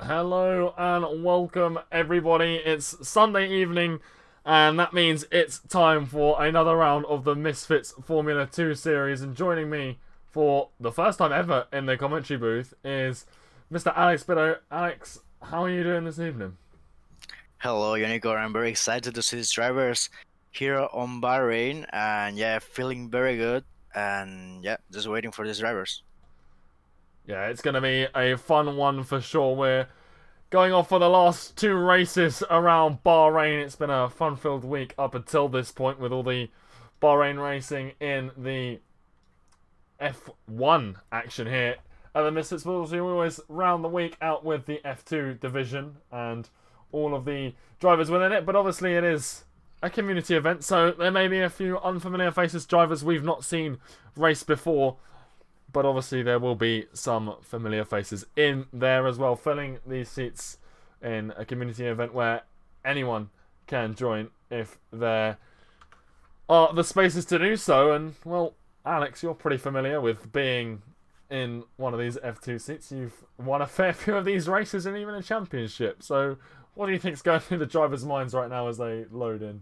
Hello and welcome everybody. It's Sunday evening and that means it's time for another round of the Misfits Formula 2 series, and joining me for the first time ever in the commentary booth is Mr. Alex Bido. Alex, how are you doing this evening? Hello, Unicorn. I'm very excited to see these drivers here on Bahrain, and yeah, feeling very good. And yeah, just waiting for these drivers. Yeah, it's going to be a fun one for sure. We're going off for the last two races around Bahrain. It's been a fun-filled week up until this point with all the Bahrain racing in the F1 action here at the Misfits. But we always round the week out with the F2 division and all of the drivers within it. But obviously, it is a community event, so there may be a few unfamiliar faces, drivers we've not seen race before. But obviously, there will be some familiar faces in there as well, filling these seats in a community event where anyone can join if there are the spaces to do so. And, well, Alex, you're pretty familiar with being in one of these F2 seats. You've won a fair few of these races and even a championship. So, what do you think's going through the drivers' minds right now as they load in?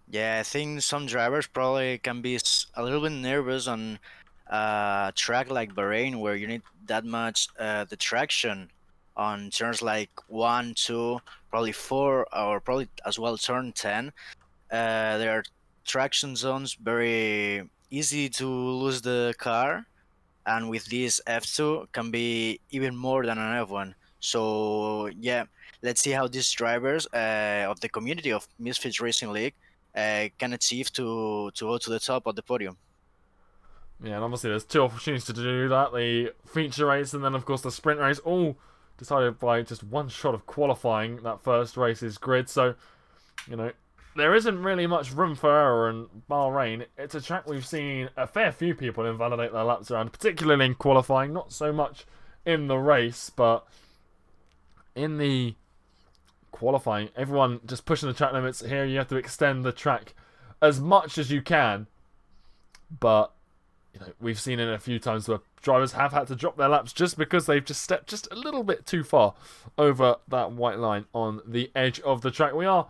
Yeah, I think some drivers probably can be a little bit nervous on a track like Bahrain, where you need that much the traction on turns like one, two, probably four, or probably as well turn 10. There are traction zones very easy to lose the car, and with this F2 can be even more than an F1. So yeah, let's see how these drivers of the community of Misfits Racing League can achieve to go to the top of the podium. Yeah, and obviously there's two opportunities to do that: the feature race and then, of course, the sprint race. All decided by just one shot of qualifying that first race's grid. So, you know, there isn't really much room for error in Bahrain. It's a track we've seen a fair few people invalidate their laps around, particularly in qualifying. Not so much in the race, but in the qualifying, everyone just pushing the track limits. Here, you have to extend the track as much as you can, but we've seen it a few times where drivers have had to drop their laps just because they've just stepped just a little bit too far over that white line on the edge of the track. We are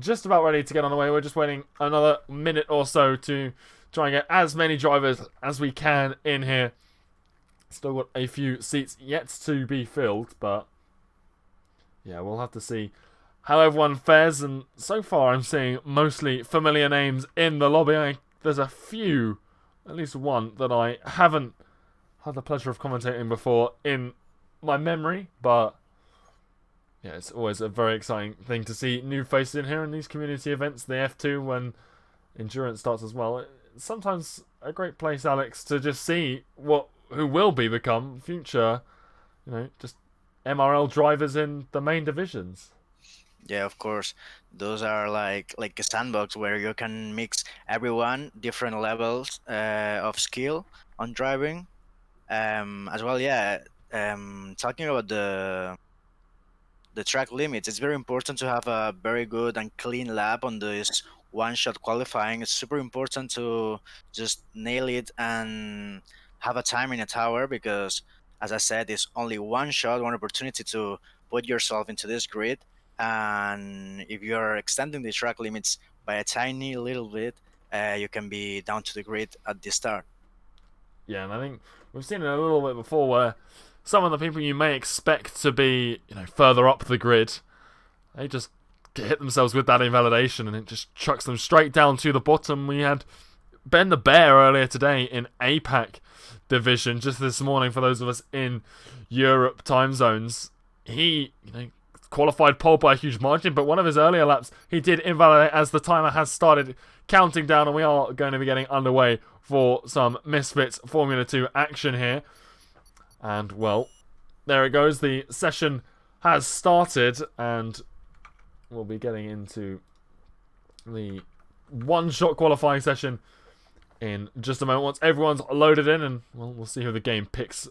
just about ready to get on the way. We're just waiting another minute or so to try and get as many drivers as we can in here. Still got a few seats yet to be filled, but yeah, we'll have to see how everyone fares. And so far, I'm seeing mostly familiar names in the lobby. There's a few, at least one, that I haven't had the pleasure of commentating before in my memory, but yeah, it's always a very exciting thing to see new faces in here in these community events. The F2 when endurance starts as well. It's sometimes a great place, Alex, to just see who will become future, just MRL drivers in the main divisions. Yeah, of course. Those are like a sandbox where you can mix everyone, different levels of skill on driving. As well, yeah. Talking about the track limits, it's very important to have a very good and clean lap on this one shot qualifying. It's super important to just nail it and have a time in a tower, because as I said, it's only one shot, one opportunity to put yourself into this grid. And if you're extending the track limits by a tiny little bit, you can be down to the grid at the start. Yeah, and I think we've seen it a little bit before where some of the people you may expect to be, further up the grid, they just hit themselves with that invalidation and it just chucks them straight down to the bottom. We had Ben the Bear earlier today in APAC division, just this morning for those of us in Europe time zones. He, qualified pole by a huge margin, but one of his earlier laps he did invalidate as the timer has started counting down, and we are going to be getting underway for some Misfits Formula 2 action here. And, well, there it goes. The session has started, and we'll be getting into the one-shot qualifying session in just a moment once everyone's loaded in, and, well, we'll see who the game picks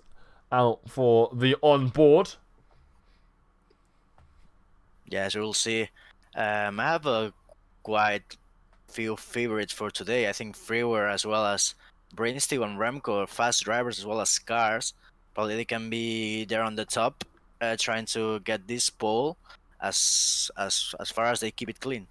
out for the on-board. Yeah, so we'll see. I have a quite few favorites for today. I think Freeware as well as Brainsteel and Remco are fast drivers as well as cars. Probably they can be there on the top. trying to get this pole as far as they keep it clean.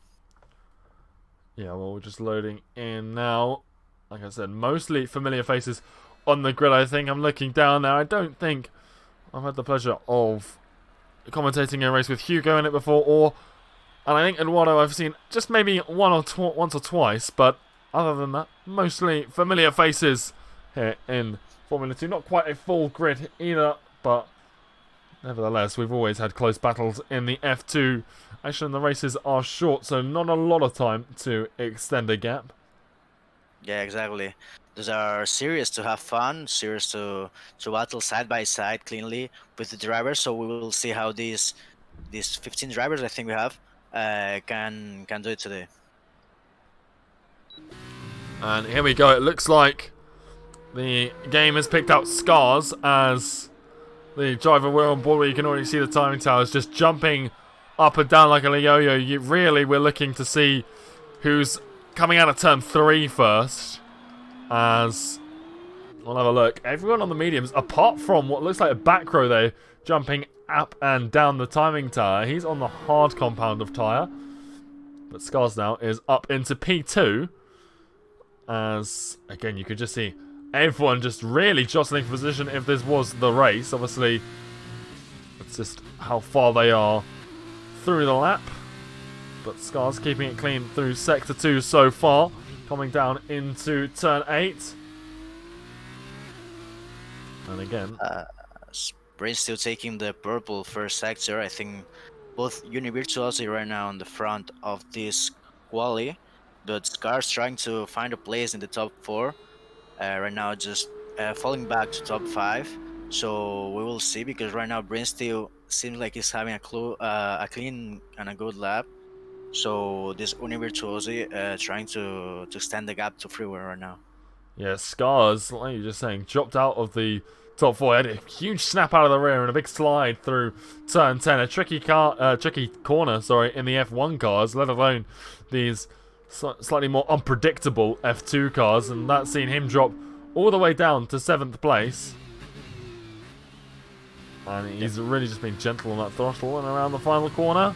Yeah, well, we're just loading in now. Like I said, mostly familiar faces on the grid, I think. I'm looking down now. I don't think I've had the pleasure of commentating a race with Hugo in it before, and I think Eduardo I've seen just maybe once or twice, but other than that, mostly familiar faces here in Formula 2. Not quite a full grid either, but nevertheless, we've always had close battles in the F2. Actually, the races are short, so not a lot of time to extend a gap. Yeah, exactly. Those are series to have fun, series to battle side by side cleanly with the drivers. So we will see how these 15 drivers I think we have can do it today. And here we go. It looks like the game has picked out Scars as the driver we're on board, where you can already see the timing towers just jumping up and down like a yo-yo. We're looking to see who's coming out of turn 3 first. As we'll have a look. Everyone on the mediums, apart from what looks like a back row there, jumping up and down the timing tower. He's on the hard compound of tyre. But Scars now is up into P2. As, again, you could just see everyone just really jostling for position if this was the race. Obviously, it's just how far they are through the lap. But Scars keeping it clean through Sector 2 so far. Coming down into turn 8. And again, Brain's still taking the purple first sector. I think both Univirtuosi right now on the front of this quali, but Scar's trying to find a place in the top 4. Right now just falling back to top 5. So we will see, because right now Brain still seems like he's having a clean and a good lap. So this Univirtuosi trying to extend the gap to freeway right now. yeah, Scars, like you're just saying, dropped out of the top 4. Had a huge snap out of the rear and a big slide through turn 10. A tricky corner, in the F1 cars, let alone these slightly more unpredictable F2 cars, and that's seen him drop all the way down to 7th place. And he's really just been gentle on that throttle and around the final corner.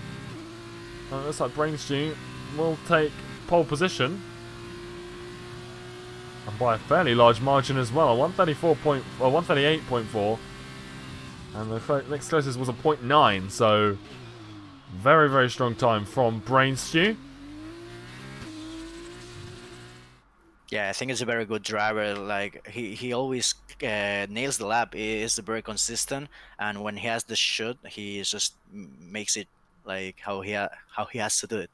And it looks like Brainstew will take pole position. And by a fairly large margin as well, 138.4. And the next closest was a 0.9, so very, very strong time from Brainstew. Yeah, I think it's a very good driver. Like he always nails the lap. He is very consistent, and when he has the shot, he just makes it like how he has to do it.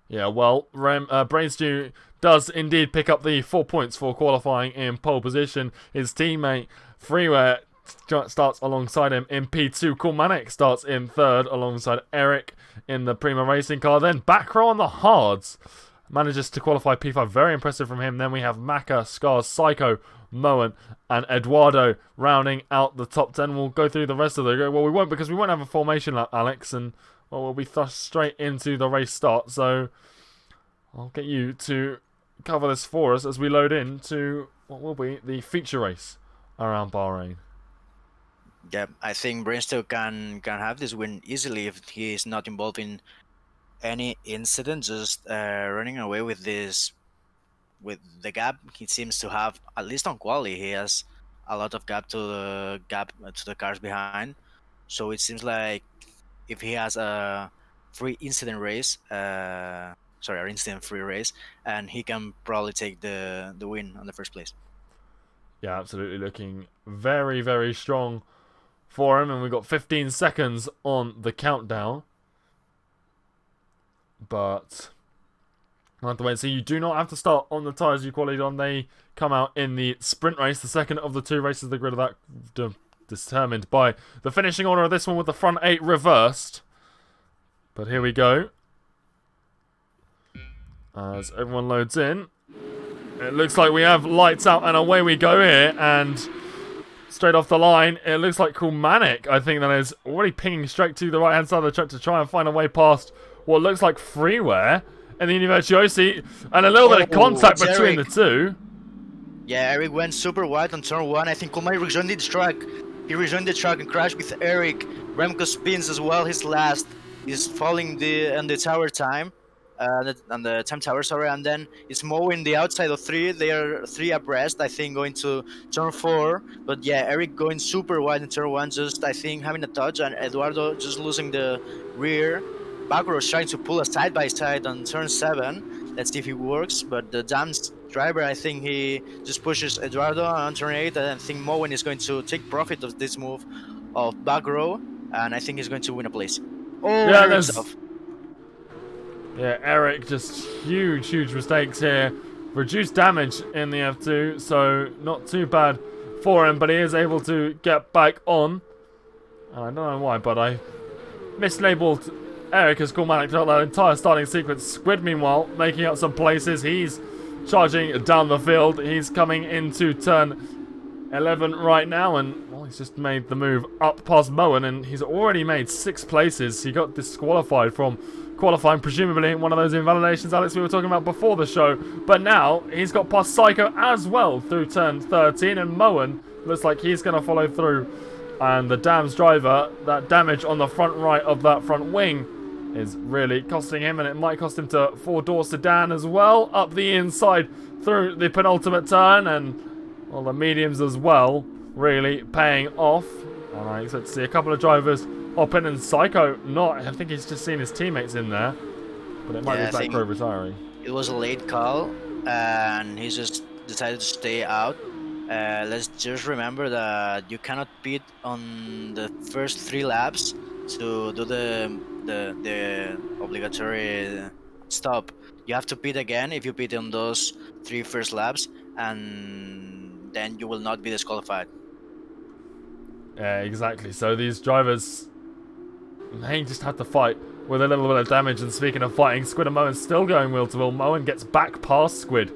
Yeah, well, Brainstew does indeed pick up the 4 points for qualifying in pole position. His teammate Freeware starts alongside him in P2. Kulmanek starts in 3rd alongside Eric in the Prima Racing car. Then back row on the hards manages to qualify P5. Very impressive from him. Then we have Maka, Scars, Psycho, Moen, and Eduardo rounding out the top 10. We'll go through the rest of the... Well, we won't, because we won't have a formation lap, Alex, and we'll be thrust straight into the race start. So I'll get you to cover this for us as we load into what will be the feature race around Bahrain. Yeah, I think Brainstow can have this win easily if he is not involved in any incident, just running away with the gap he seems to have. At least on quali, he has a lot of gap to the cars behind. So it seems like if he has a free incident race, an incident-free race, and he can probably take the win on the first place. Yeah, absolutely, looking very, very strong for him, and we've got 15 seconds on the countdown. But we'll have to wait and see. You do not have to start on the tyres you qualified on. They come out in the sprint race, the second of the 2 races of the grid of that, determined by the finishing order of this one with the front 8 reversed. But here we go. As everyone loads in, it looks like we have lights out and away we go here. And straight off the line, it looks like Kulmanek, I think that is, already pinging straight to the right hand side of the track to try and find a way past what looks like Freeware and the Univirtuosi, and a little bit of contact between the two. Yeah, Eric went super wide on turn 1. I think Kulmanek rejoined the track. He rejoined the track and crashed with Eric. Remco spins as well. His last is falling on the tower time, on the time tower, sorry, and then it's mowing the outside of three. They are three abreast, I think, going to turn four. But yeah, Eric going super wide in turn one, just I think having a touch, and Eduardo just losing the rear. Backroad trying to pull a side by side on turn seven. Let's see if it works. But the Dams driver, I think he just pushes Eduardo on turn 8. And I think Moen is going to take profit of this move of back row. And I think he's going to win a place. Oh, Yeah, Eric's off. Yeah, Eric, just huge mistakes here. Reduced damage in the F2, so not too bad for him, but he is able to get back on. And I don't know why, but I mislabeled Eric as Cormanic throughout that entire starting sequence. Squid, meanwhile, making up some places. He's charging down the field. He's coming into turn 11 right now, and well, he's just made the move up past Moen, and he's already made 6 places. He got disqualified from qualifying, presumably in one of those invalidations, Alex, we were talking about before the show. But now he's got past Psycho as well through turn 13, and Moen looks like he's going to follow through. And the Dams driver, that damage on the front right of that front wing is really costing him, and it might cost him to 4-door sedan as well, up the inside through the penultimate turn, and well, the mediums as well, really paying off. And I expect to see a couple of drivers hop in, and Psycho not. I think he's just seen his teammates in there, but it might be back row retiring. It was a late call, and he just decided to stay out. Let's just remember that you cannot pit on the first 3 laps to do the obligatory stop. You have to pit again if you pit on those 3 first laps, and then you will not be disqualified. Yeah, exactly. So these drivers, they just had to fight with a little bit of damage. And speaking of fighting, Squid and Moen still going wheel to wheel. Moen gets back past Squid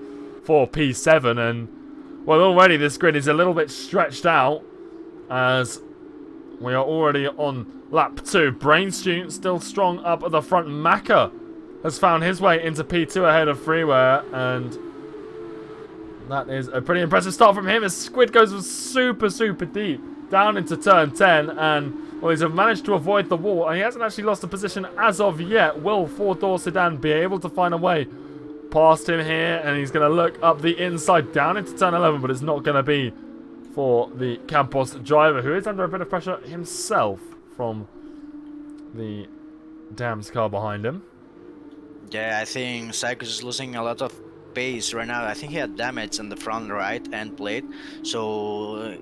for P7, and well, already this grid is a little bit stretched out as we are already on lap 2. Brain Student still strong up at the front. Maka has found his way into P2 ahead of Freeware, and that is a pretty impressive start from him as Squid goes super deep down into turn 10, and well, he's managed to avoid the wall, and he hasn't actually lost a position as of yet. Will 4-door sedan be able to find a way past him here? And he's going to look up the inside down into turn 11, but it's not going to be for the Campos driver, who is under a bit of pressure himself from the Dams car behind him. Yeah, I think Psycho's is losing a lot of pace right now. I think he had damage on the front right end plate, so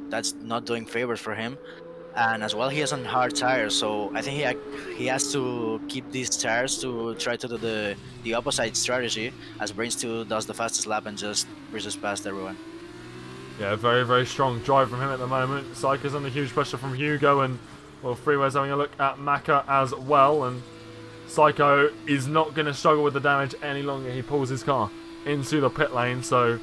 that's not doing favors for him. And as well, he has on hard tires, so I think he has to keep these tires to try to do the opposite strategy, as Brains 2 does the fastest lap and just breezes past everyone. Yeah, very strong drive from him at the moment. Psycho's under huge pressure from Hugo, and well, Freeware's having a look at Maka as well, and Psycho is not going to struggle with the damage any longer. He pulls his car into the pit lane, so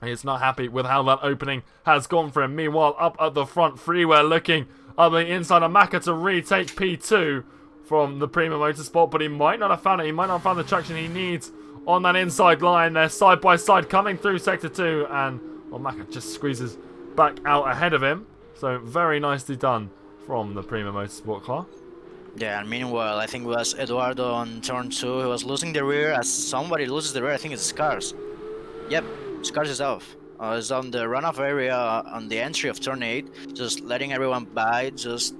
he's not happy with how that opening has gone for him. Meanwhile, up at the front, Freeware looking up the inside of Maka to retake P2 from the Prima Motorsport, but he might not have found it. He might not have found the traction he needs on that inside line. They're side by side coming through Sector 2, and well, Maka just squeezes back out ahead of him. So very nicely done from the Prima Motorsport car. Yeah, and meanwhile, I think it was Eduardo on turn 2. He was losing the rear as somebody loses the rear. I think it's Scars. Yep, Scars is off. It's on the runoff area on the entry of turn 8, just letting everyone by just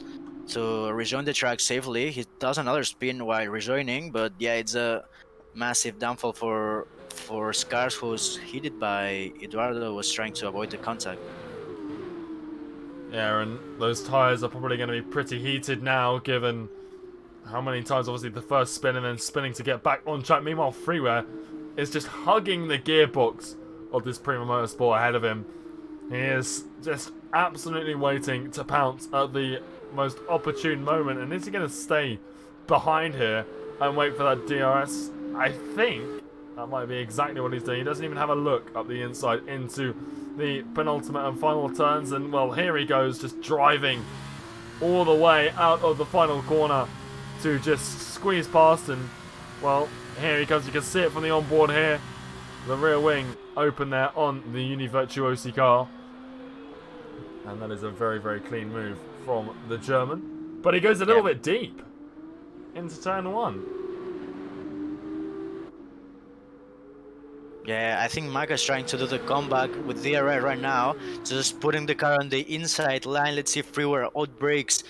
to rejoin the track safely. He does another spin while rejoining, but yeah, it's a massive downfall for Scars, who's hit by Eduardo, was trying to avoid the contact. Yeah, and those tyres are probably going to be pretty heated now, given how many times, obviously, the first spin and then spinning to get back on track. Meanwhile, Freeware is just hugging the gearbox of this Prima Motorsport ahead of him. He is just absolutely waiting to pounce at the most opportune moment. And is he going to stay behind here and wait for that DRS? I think that might be exactly what he's doing. He doesn't even have a look up the inside into the penultimate and final turns. And, well, here he goes, just driving all the way out of the final corner to just squeeze past. And, well, here he comes. You can see it from the onboard here. The rear wing open there on the Uni Virtuosi car. And that is a very, very clean move from the German. But he goes a little bit deep into turn 1. Yeah, I think Maka's trying to do the comeback with DRS right now, just putting the car on the inside line. Let's see if Freeware outbreaks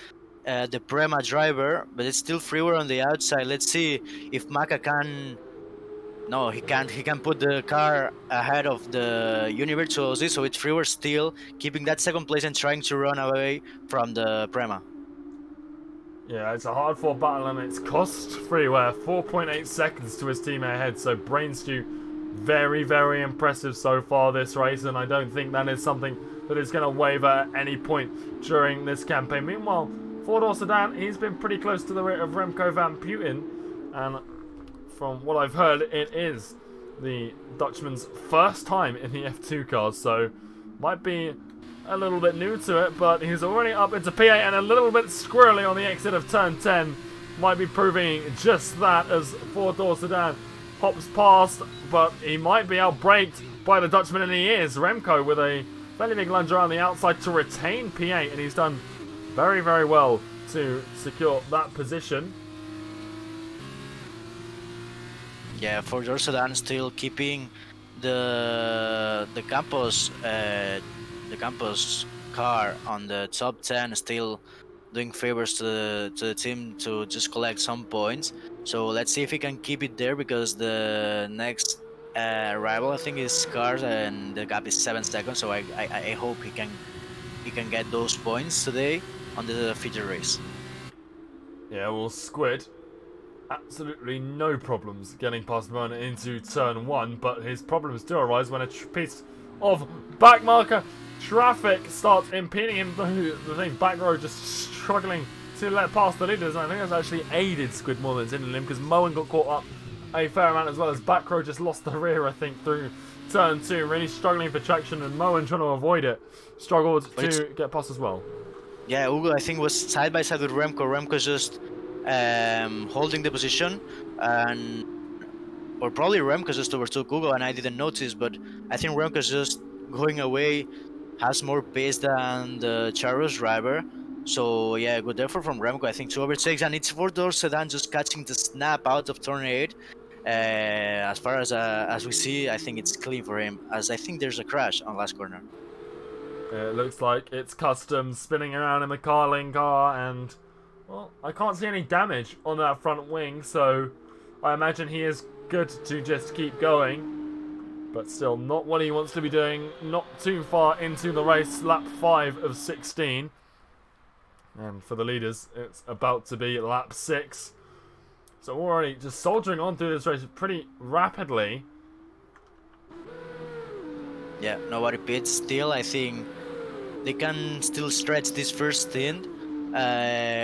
the Prema driver, but it's still Freeware on the outside. Let's see if Maka can. No, he can't. He can put the car ahead of the Univirtuosi, so it's Freeware still keeping that second place and trying to run away from the Prema. Yeah, it's a hard-fought battle, and it's cost Freeware 4.8 seconds to his teammate ahead. So Brainstew, very, very impressive so far this race, and I don't think that is something that is going to waver at any point during this campaign. Meanwhile, four-door sedan, he's been pretty close to the rear of Remco van Putten, and from what I've heard, it is the Dutchman's first time in the F2 cars, so might be a little bit new to it, but he's already up into P8 and a little bit squirrely on the exit of turn 10. Might be proving just that as four-door sedan hops past, but he might be outbraked by the Dutchman, and he is. Remco with a fairly big lunge around the outside to retain P8, and he's done very, very well to secure that position. Yeah, four-door sedan still keeping the Campos car on the top 10, still doing favors to the team to just collect some points. So let's see if he can keep it there, because the next rival, I think, is Cars, and the gap is 7 seconds. So I hope he can get those points today on the feature race. Yeah, well, Squid, absolutely no problems getting past Mona into turn 1, but his problems do arise when a piece of backmarker traffic starts impeding him. The thing, back row just struggling to let past the leaders, and I think that's actually aided Squid more than it's hindered him, because Moen got caught up a fair amount, as well as back row just lost the rear, I think, through turn 2, really struggling for traction, and Moen, trying to avoid it, struggled to get past as well. Yeah, Ugo, I think, was side by side with Remco. Remco's just holding the position, and or probably Remco just overtook Ugo and I didn't notice, but I think Remco's just going away, has more pace than the Charos driver. So yeah, good effort from Remco. I think 2 overtakes, and it's four-door sedan just catching the snap out of turn 8. As far as we see, I think it's clean for him, as I think there's a crash on last corner. It looks like it's Custom spinning around in the Carling car, and well, I can't see any damage on that front wing, so I imagine he is good to just keep going. But still, not what he wants to be doing. Not too far into the race, lap 5 of 16. And for the leaders, it's about to be lap 6. So already just soldiering on through this race pretty rapidly. Yeah, nobody pits still. I think they can still stretch this first stint,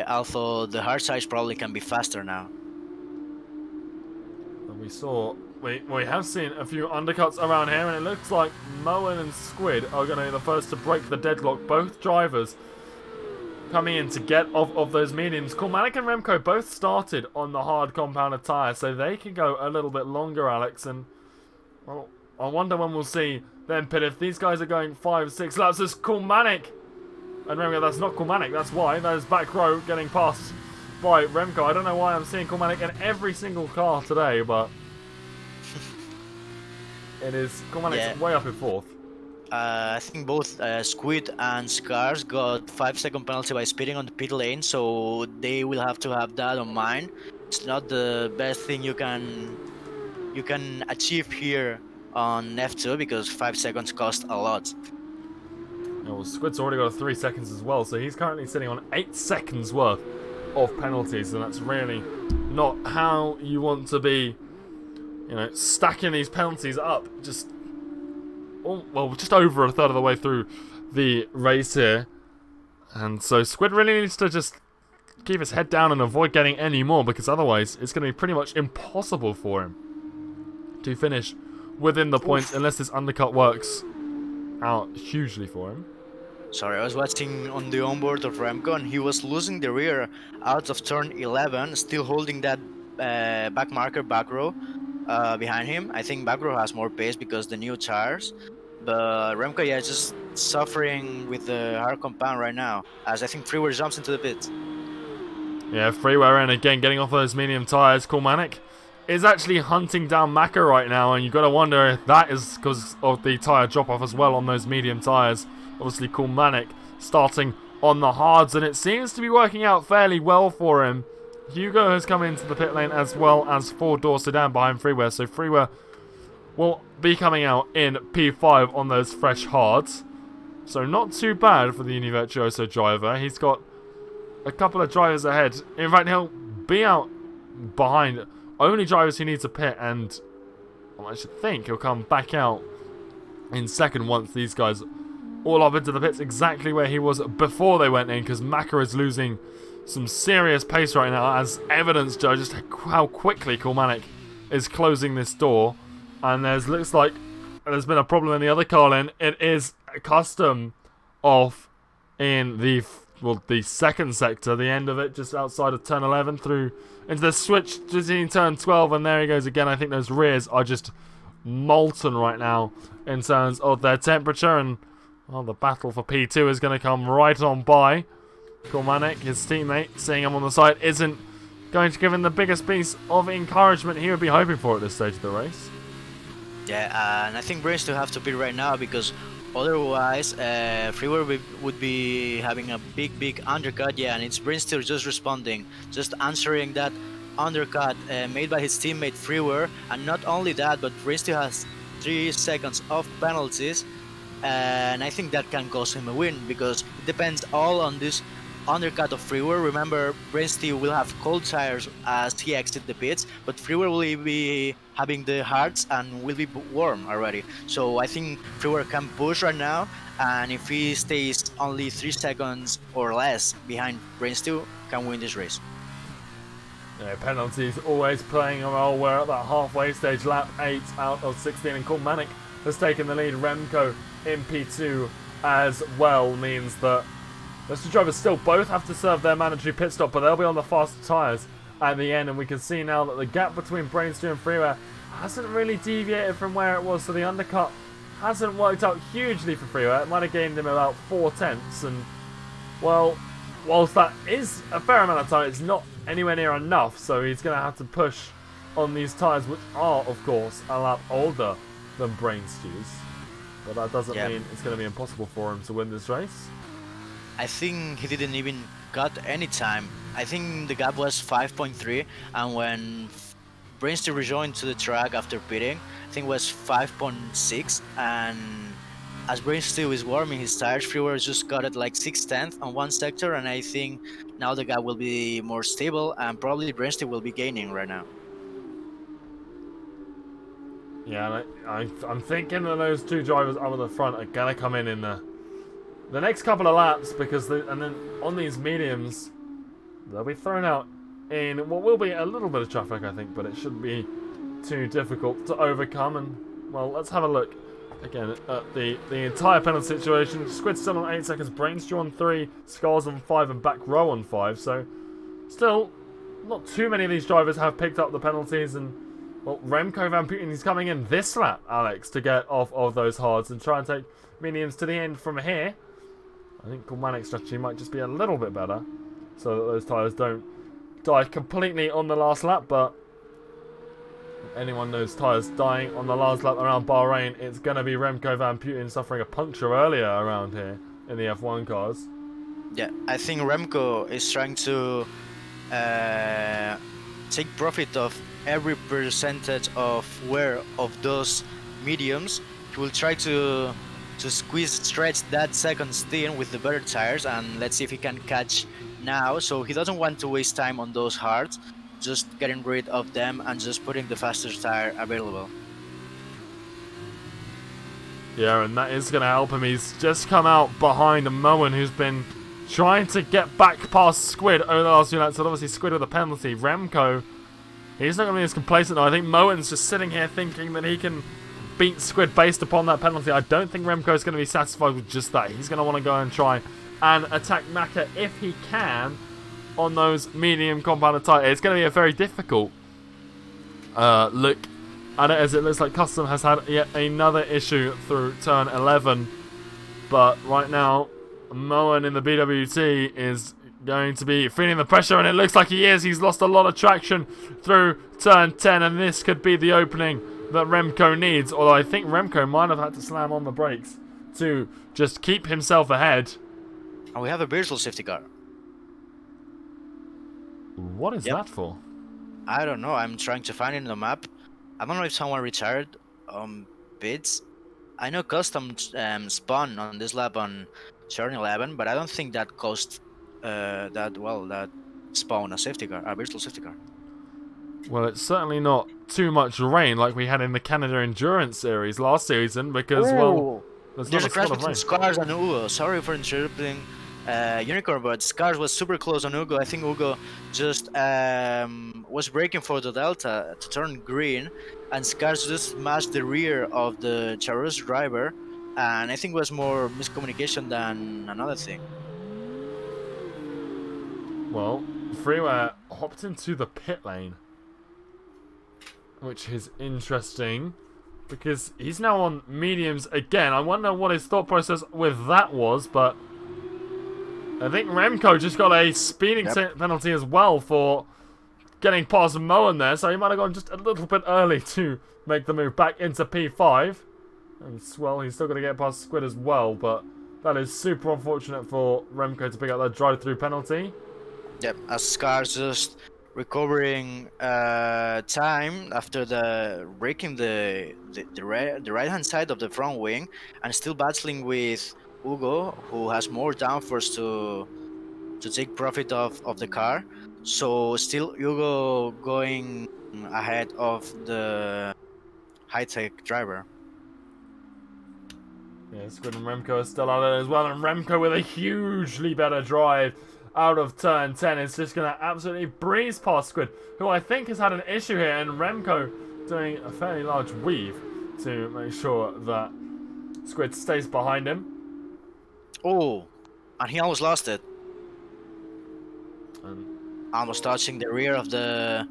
although the hard size probably can be faster now. And we have seen a few undercuts around here, and it looks like Moen and Squid are going to be the first to break the deadlock. Both drivers coming in to get off of those mediums. Cormanic and Remco both started on the hard compounded tyre, so they can go a little bit longer, Alex. And well, I wonder when we'll see them pit. If these guys are going 5-6 laps, there's Cormanic and Remco. That's not Cormanic, that's why. That is back row getting passed by Remco. I don't know why I'm seeing Cormanic in every single car today, but it is Cormanic's way up in 4th. I think both Squid and Scars got 5-second penalty by speeding on the pit lane, so they will have to have that on mind. It's not the best thing you can achieve here on F2, because 5 seconds cost a lot. Well, Squid's already got 3 seconds as well, so he's currently sitting on 8 seconds worth of penalties, and that's really not how you want to be, stacking these penalties up. Just over a third of the way through the race here. And so Squid really needs to just keep his head down and avoid getting any more, because otherwise it's going to be pretty much impossible for him to finish within the points unless this undercut works out hugely for him. Sorry, I was watching on the onboard of Remco, and he was losing the rear out of turn 11, still holding that back row behind him. I think back row has more pace because the new tires, But Remco, yeah, is just suffering with the hard compound right now, as I think Freeway jumps into the pits. Yeah, Freeway in again, getting off those medium tyres. Kulmanek is actually hunting down Maka right now, and you've got to wonder if that is because of the tyre drop-off as well on those medium tyres. Obviously, Kulmanek starting on the hards, and it seems to be working out fairly well for him. Hugo has come into the pit lane as well as four-door sedan behind Freeway, so Freeway will be coming out in P5 on those fresh hards. So not too bad for the Univirtuoso driver. He's got a couple of drivers ahead. In fact, he'll be out behind only drivers who need to pit, and well, I should think he'll come back out in second once these guys all up into the pits exactly where he was before they went in, because Maka is losing some serious pace right now, as evidenced by just how quickly Kulmanek is closing this door. And looks like there's been a problem in the other car lane. It is a custom off in the second sector, the end of it, just outside of turn 11 through into the switch between turn 12, and there he goes again. I think those rears are just molten right now in terms of their temperature, and well, the battle for P2 is going to come right on by. Kulmanek, his teammate, seeing him on the side, isn't going to give him the biggest piece of encouragement he would be hoping for at this stage of the race. Yeah, and I think Brains to have to pit right now, because otherwise Freeway would be having a big undercut. Yeah, and it's Brains still just responding, just answering that undercut made by his teammate Freeway. And not only that, but Brains still has 3 seconds of penalties, and I think that can cost him a win, because it depends all on this undercut of Freeway. Remember, Brainsty will have cold tires as he exits the pits, but Freeway will be having the hards and will be warm already. So I think Freeway can push right now, and if he stays only 3 seconds or less behind Brainsty, can win this race. Yeah, penalties always playing a role. We're at that halfway stage, lap 8 out of 16, and Kulmanek has taken the lead. Remco in P2 as well means that those two drivers still both have to serve their mandatory pit stop, but they'll be on the faster tyres at the end, and we can see now that the gap between Brainstew and Freeway hasn't really deviated from where it was, so the undercut hasn't worked out hugely for Freeway. It might have gained him about 4 tenths, and well, whilst that is a fair amount of time, it's not anywhere near enough, so he's going to have to push on these tyres, which are, of course, a lap older than Brainstew's. But that doesn't mean it's going to be impossible for him to win this race. I think he didn't even cut any time. I think the gap was 5.3, and when Brainstew rejoined to the track after pitting, I think it was 5.6, and as Brainstew is warming his tires, Freeway just got it like 6/10 on one sector, and I think now the gap will be more stable, and probably Brainstew will be gaining right now. Yeah, I'm thinking that those two drivers up at the front are going to come in the next couple of laps, because and then on these mediums, they'll be thrown out in what will be a little bit of traffic, I think, but it shouldn't be too difficult to overcome. And well, let's have a look again at the entire penalty situation. Squid still on 8 seconds, Brainstew on 3, Skulls on 5, and Back Row on 5. So still, not too many of these drivers have picked up the penalties, and well, Remco Van Putten is coming in this lap, Alex, to get off of those hards and try and take mediums to the end from here. I think Kulmanek's strategy might just be a little bit better, so that those tyres don't die completely on the last lap. But anyone knows tyres dying on the last lap around Bahrain, it's going to be Remco Van Putten suffering a puncture earlier around here in the F1 cars. Yeah, I think Remco is trying to take profit of every percentage of wear of those mediums. He will try to stretch that second stint with the better tires, and let's see if he can catch now. So he doesn't want to waste time on those hards, just getting rid of them and just putting the fastest tire available. Yeah, and that is going to help him. He's just come out behind Moen, who's been trying to get back past Squid over the last few laps. So obviously Squid with a penalty. Remco, he's not going to be as complacent though. I think Moen's just sitting here thinking that he can beat Squid based upon that penalty. I don't think Remco's going to be satisfied with just that. He's going to want to go and try and attack Maka if he can on those medium compounded tyres. It's going to be a very difficult look And as it looks like Custom has had yet another issue through turn 11. But right now, Moen in the BWT is going to be feeling the pressure, and it looks like he is. He's lost a lot of traction through turn 10, and this could be the opening that Remco needs. Although I think Remco might have had to slam on the brakes to just keep himself ahead. And we have a virtual safety car. What is that for? I don't know. I'm trying to find it in the map. I don't know if someone retired bids. I know Custom spawned on this lap on turn 11, but I don't think that caused that spawn a safety car, a virtual safety car. Well, it's certainly not too much rain like we had in the Canada Endurance Series last season, because, well, there's a crash between Scars and Hugo. Sorry for interrupting Unicorn, but Scars was super close on Hugo. I think Hugo just was braking for the Delta to turn green, and Scars just smashed the rear of the Charus driver, and I think it was more miscommunication than another thing. Well, Freeware hopped into the pit lane, which is interesting, because he's now on mediums again. I wonder what his thought process with that was, but I think Remco just got a speeding penalty as well for getting past Moen there, so he might have gone just a little bit early to make the move back into P5. And, well, he's still going to get past Squid as well, but that is super unfortunate for Remco to pick up that drive-through penalty. Yep, as Scars just recovering time after breaking the right hand side of the front wing, and still battling with Hugo, who has more downforce to take profit of the car. So still Hugo going ahead of the high-tech driver. Yeah, Squid and Remco are still out there as well, and Remco with a hugely better drive out of turn 10 is just going to absolutely breeze past Squid, who I think has had an issue here, and Remco doing a fairly large weave to make sure that Squid stays behind him. Oh, and he almost lost it. Almost touching the rear of the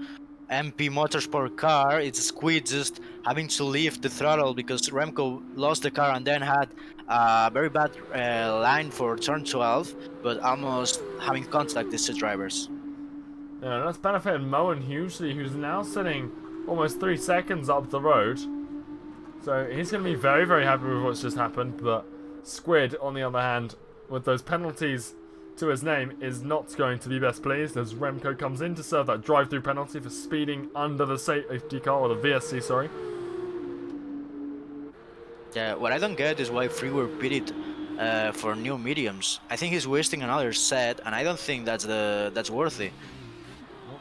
MP Motorsport car. It's Squid just having to leave the throttle because Remco lost the car and then had a very bad line for turn 12, but almost having contact these two drivers. Yeah, that's benefited Moen hugely, who's now sitting almost 3 seconds up the road. So he's going to be very, very happy with what's just happened, but Squid, on the other hand, with those penalties to his name, is not going to be best pleased as Remco comes in to serve that drive-through penalty for speeding under the safety car, or the VSC, sorry. Yeah, what I don't get is why Freeware pitted for new mediums. I think he's wasting another set, and I don't think that's worthy.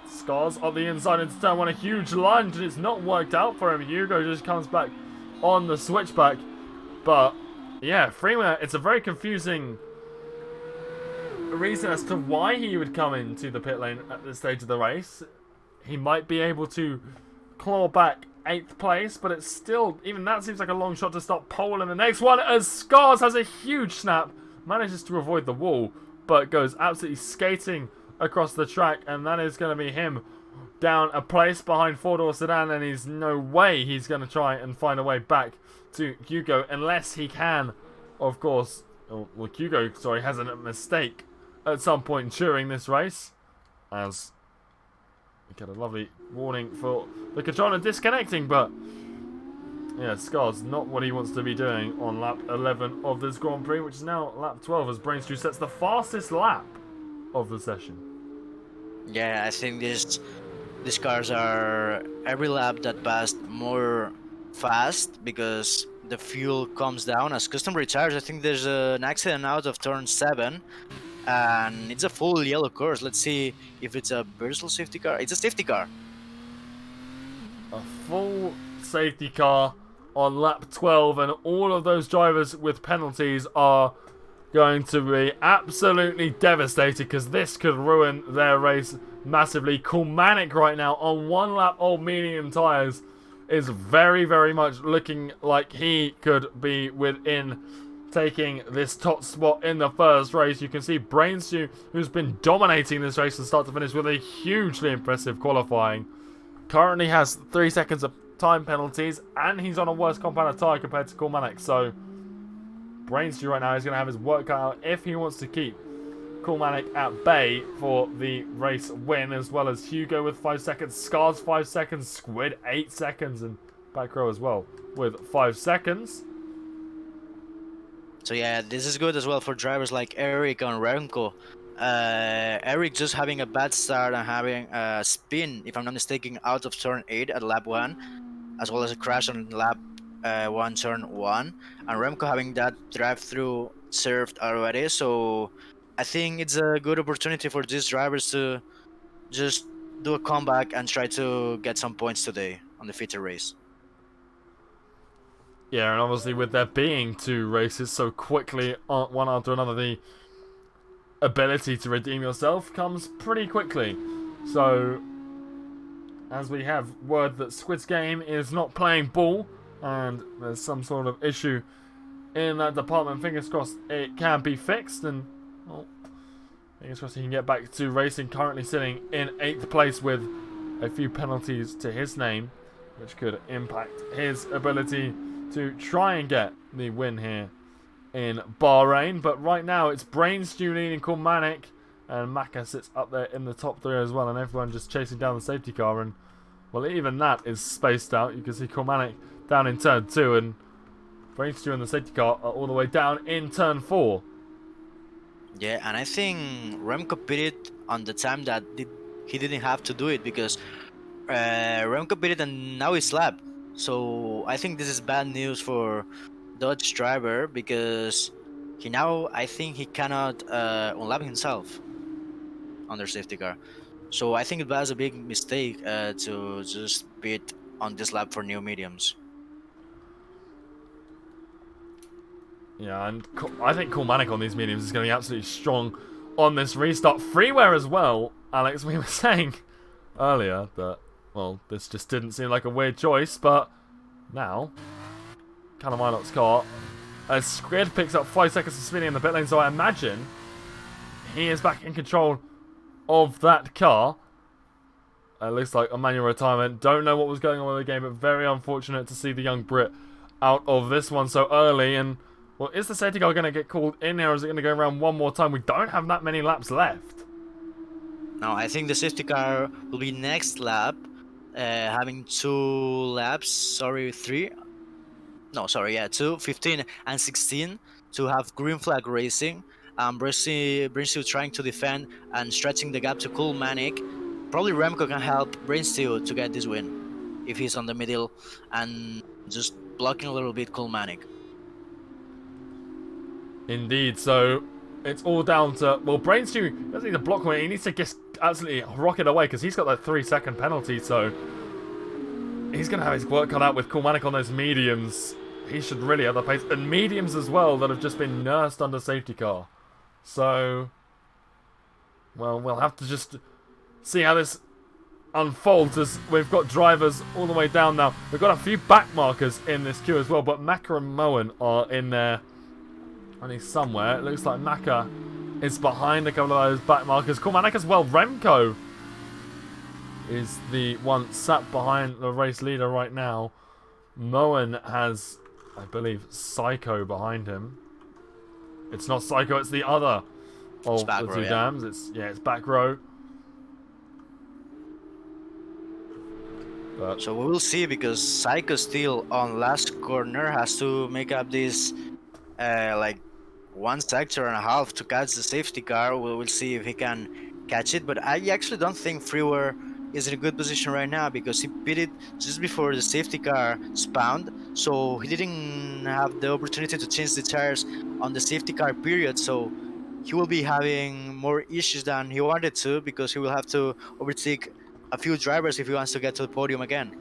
Scars on the inside into turn one, a huge lunge, and it's not worked out for him. Hugo just comes back on the switchback, but yeah, Freeware, it's a very confusing reason as to why he would come into the pit lane at this stage of the race. He might be able to claw back 8th place, but it's still, even that seems like a long shot to stop pole in the next one, as Scars has a huge snap, manages to avoid the wall, but goes absolutely skating across the track, and that is going to be him down a place behind four-door sedan, and there's no way he's going to try and find a way back to Hugo, unless he can, of course, well, Hugo, sorry, has a mistake at some point during this race, as we get a lovely warning for the controller disconnecting, but yeah, Scar's not what he wants to be doing on lap 11 of this Grand Prix, which is now lap 12 as Brainstew sets the fastest lap of the session. Yeah, I think these cars are every lap that passed more fast because the fuel comes down as Custom retires. I think there's an accident out of turn 7, and it's a full yellow course. Let's see if it's a virtual safety car. It's a safety car. A full safety car on lap 12, and all of those drivers with penalties are going to be absolutely devastated because this could ruin their race massively. Kulmanik right now on 1 lap old medium tyres is very, very much looking like he could be within taking this top spot in the first race. You can see Brainstew, who's been dominating this race from start to finish with a hugely impressive qualifying, currently has 3 seconds time penalties, and he's on a worse compound tyre compared to Kulmanek. So Brainstew right now is going to have his work cut out if he wants to keep Kulmanek at bay for the race win, as well as Hugo with 5 seconds, Scars 5 seconds, Squid 8 seconds, and back row as well with 5 seconds. So yeah, this is good as well for drivers like Eric and Remco. Eric just having a bad start and having a spin, if I'm not mistaken, out of turn 8 at lap 1, as well as a crash on lap 1, turn 1, and Remco having that drive-through served already. So I think it's a good opportunity for these drivers to just do a comeback and try to get some points today on the feature race. Yeah, and obviously with there being 2 races so quickly, one after another, the ability to redeem yourself comes pretty quickly. So, as we have word that Squid's game is not playing ball, and there's some sort of issue in that department, fingers crossed it can be fixed, and well, fingers crossed he can get back to racing, currently sitting in 8th place with a few penalties to his name, which could impact his ability to try and get the win here in Bahrain. But right now it's Brainstew leading Kulmanek, and Maka sits up there in the top 3 as well, and everyone just chasing down the safety car. And well, even that is spaced out. You can see Kulmanek down in turn 2, and Brainstew and the safety car are all the way down in turn 4. Yeah, and I think Remco pitted on the time that he didn't have to do it, because Remco pitted and now he's lapped. So I think this is bad news for Dodge driver, because I think he cannot unlap himself on their safety car. So I think it was a big mistake to just pit on this lap for new mediums. Yeah, and I think Kulmanek on these mediums is going to be absolutely strong on this restart. Freeware as well, Alex. We were saying earlier that, well, this just didn't seem like a weird choice, but now, Callum Ilot's car, as Squid picks up 5 seconds of spinning in the pit lane, so I imagine he is back in control of that car. It looks like a manual retirement. Don't know what was going on with the game, but very unfortunate to see the young Brit out of this one so early. And, well, is the safety car going to get called in here, or is it going to go around one more time? We don't have that many laps left. No, I think the safety car will be next lap, having 2 laps, 3. No, sorry, yeah, 2, 15 and 16 to have green flag racing. Brainstew trying to defend and stretching the gap to Kulmanek. Probably Remco can help Brainstew to get this win if he's on the middle and just blocking a little bit Kulmanek. Indeed, so it's all down to, well, Brainstew doesn't need to block him, he needs to just absolutely rocket away, because he's got that 3-second penalty, so he's going to have his work cut out with Kulmanek on those mediums. He should really have the pace, and mediums as well that have just been nursed under safety car. So, well, we'll have to just see how this unfolds, as we've got drivers all the way down now. We've got a few back markers in this queue as well, but Maka and Moen are in there running somewhere. It looks like Maka is behind a couple of those back markers. Kulmanek as well. Remco is the one sat behind the race leader right now. Moen has, I believe, Psycho behind him. It's not Psycho, it's the other of the two dams. It's back row. But so we will see, because Psycho still on last corner has to make up this like 1 sector and a half to catch the safety car. We'll see if he can catch it, but I actually don't think Freeware is in a good position right now, because he pitted just before the safety car spawned, so he didn't have the opportunity to change the tires on the safety car period. So he will be having more issues than he wanted to, because he will have to overtake a few drivers if he wants to get to the podium again.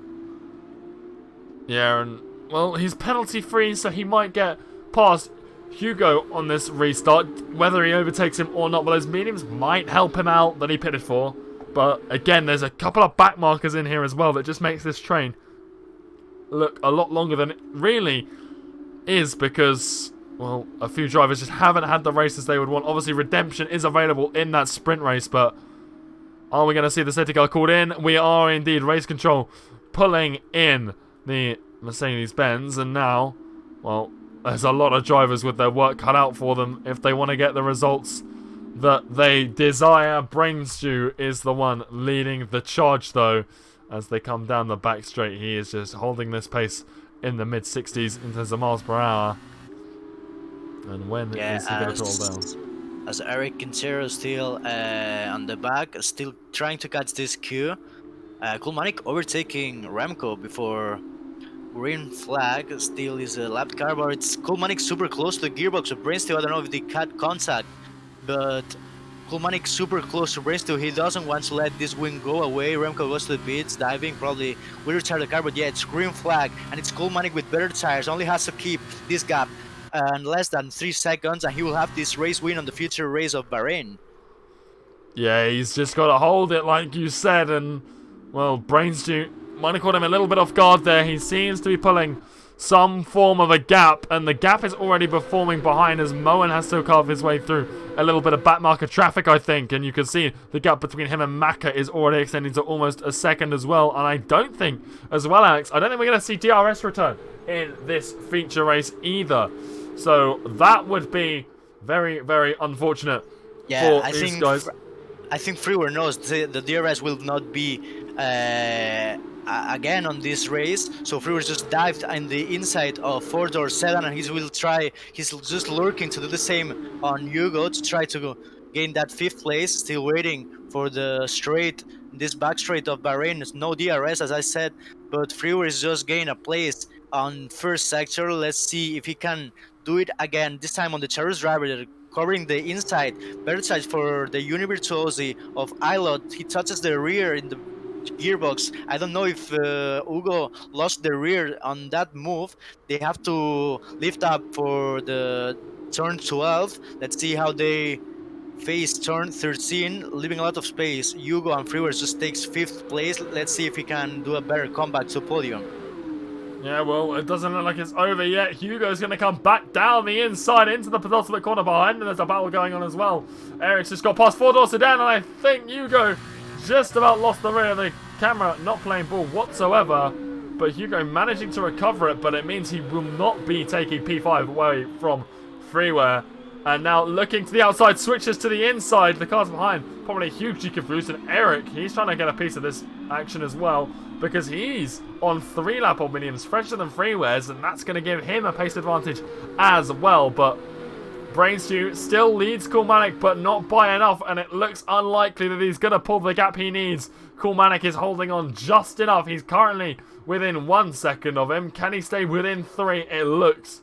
Yeah, and well, he's penalty free, so he might get past Hugo on this restart, whether he overtakes him or not. But those mediums might help him out that he pitted for. But again, there's a couple of back markers in here as well that just makes this train look a lot longer than it really is, because, well, a few drivers just haven't had the races they would want. Obviously, redemption is available in that sprint race, but are we going to see the safety car called in? We are indeed. Race control pulling in the Mercedes-Benz, and now, well, there's a lot of drivers with their work cut out for them if they want to get the results that they desire. Brainstew is the one leading the charge, though, as they come down the back straight. He is just holding this pace in the mid-60s in terms of miles per hour. And when is he going to roll down? As Eric Quintero still on the back, still trying to catch this queue. Kulmanik overtaking Remco before green flag. Still is a lap car, but it's Kulmanik super close to the gearbox of Brainstew. I don't know if they cut contact, but Kulmanik super close to Brainstew. He doesn't want to let this wing go away. Remco goes to the pits, diving, probably will retire the car, but yeah, it's green flag, and it's Kulmanik with better tires. Only has to keep this gap less than 3 seconds, and he will have this race win on the future race of Bahrain. Yeah, he's just got to hold it like you said, and, well, Brainstew might have caught him a little bit off guard there. He seems to be pulling some form of a gap, and the gap is already forming behind as Moen has to carve his way through a little bit of backmarker traffic, I think, and you can see the gap between him and Maka is already extending to almost a second as well. And I don't think, as well, Alex, I don't think we're going to see DRS return in this feature race either. So that would be very, very unfortunate for these guys. I think Freeware knows the DRS will not be again on this race, so Freeware just dived in the inside of four-door sedan, and he's just lurking to do the same on Hugo to try to gain that 5th place. Still waiting for the straight, this back straight of Bahrain. There's no DRS, as I said, but Freeware is just gaining a place on first sector. Let's see if he can do it again, this time on the Charles driver. They're covering the inside, better side for the Univirtuosi of Ilot. He touches the rear in the gearbox. I don't know if Hugo lost the rear on that move. They have to lift up for the turn 12. Let's see how they face turn 13, leaving a lot of space. Hugo and Freeware just takes 5th place. Let's see if he can do a better comeback to podium. Yeah, well, it doesn't look like it's over yet. Hugo's going to come back down the inside into the penultimate corner behind, and there's a battle going on as well. Eric's just got past 4-door sedan, and I think Hugo just about lost the rear. The camera not playing ball whatsoever, but Hugo managing to recover it, but it means he will not be taking P5 away from Freeware. And now looking to the outside, switches to the inside. The cars behind probably hugely confused, and Eric, he's trying to get a piece of this action as well, because he's on 3-lap aluminiums, fresher than Freeware's, and that's going to give him a pace advantage as well. But Brainstew still leads Kulmanik, but not by enough, and it looks unlikely that he's going to pull the gap he needs. Kulmanik is holding on just enough. He's currently within 1 second of him. Can he stay within 3? It looks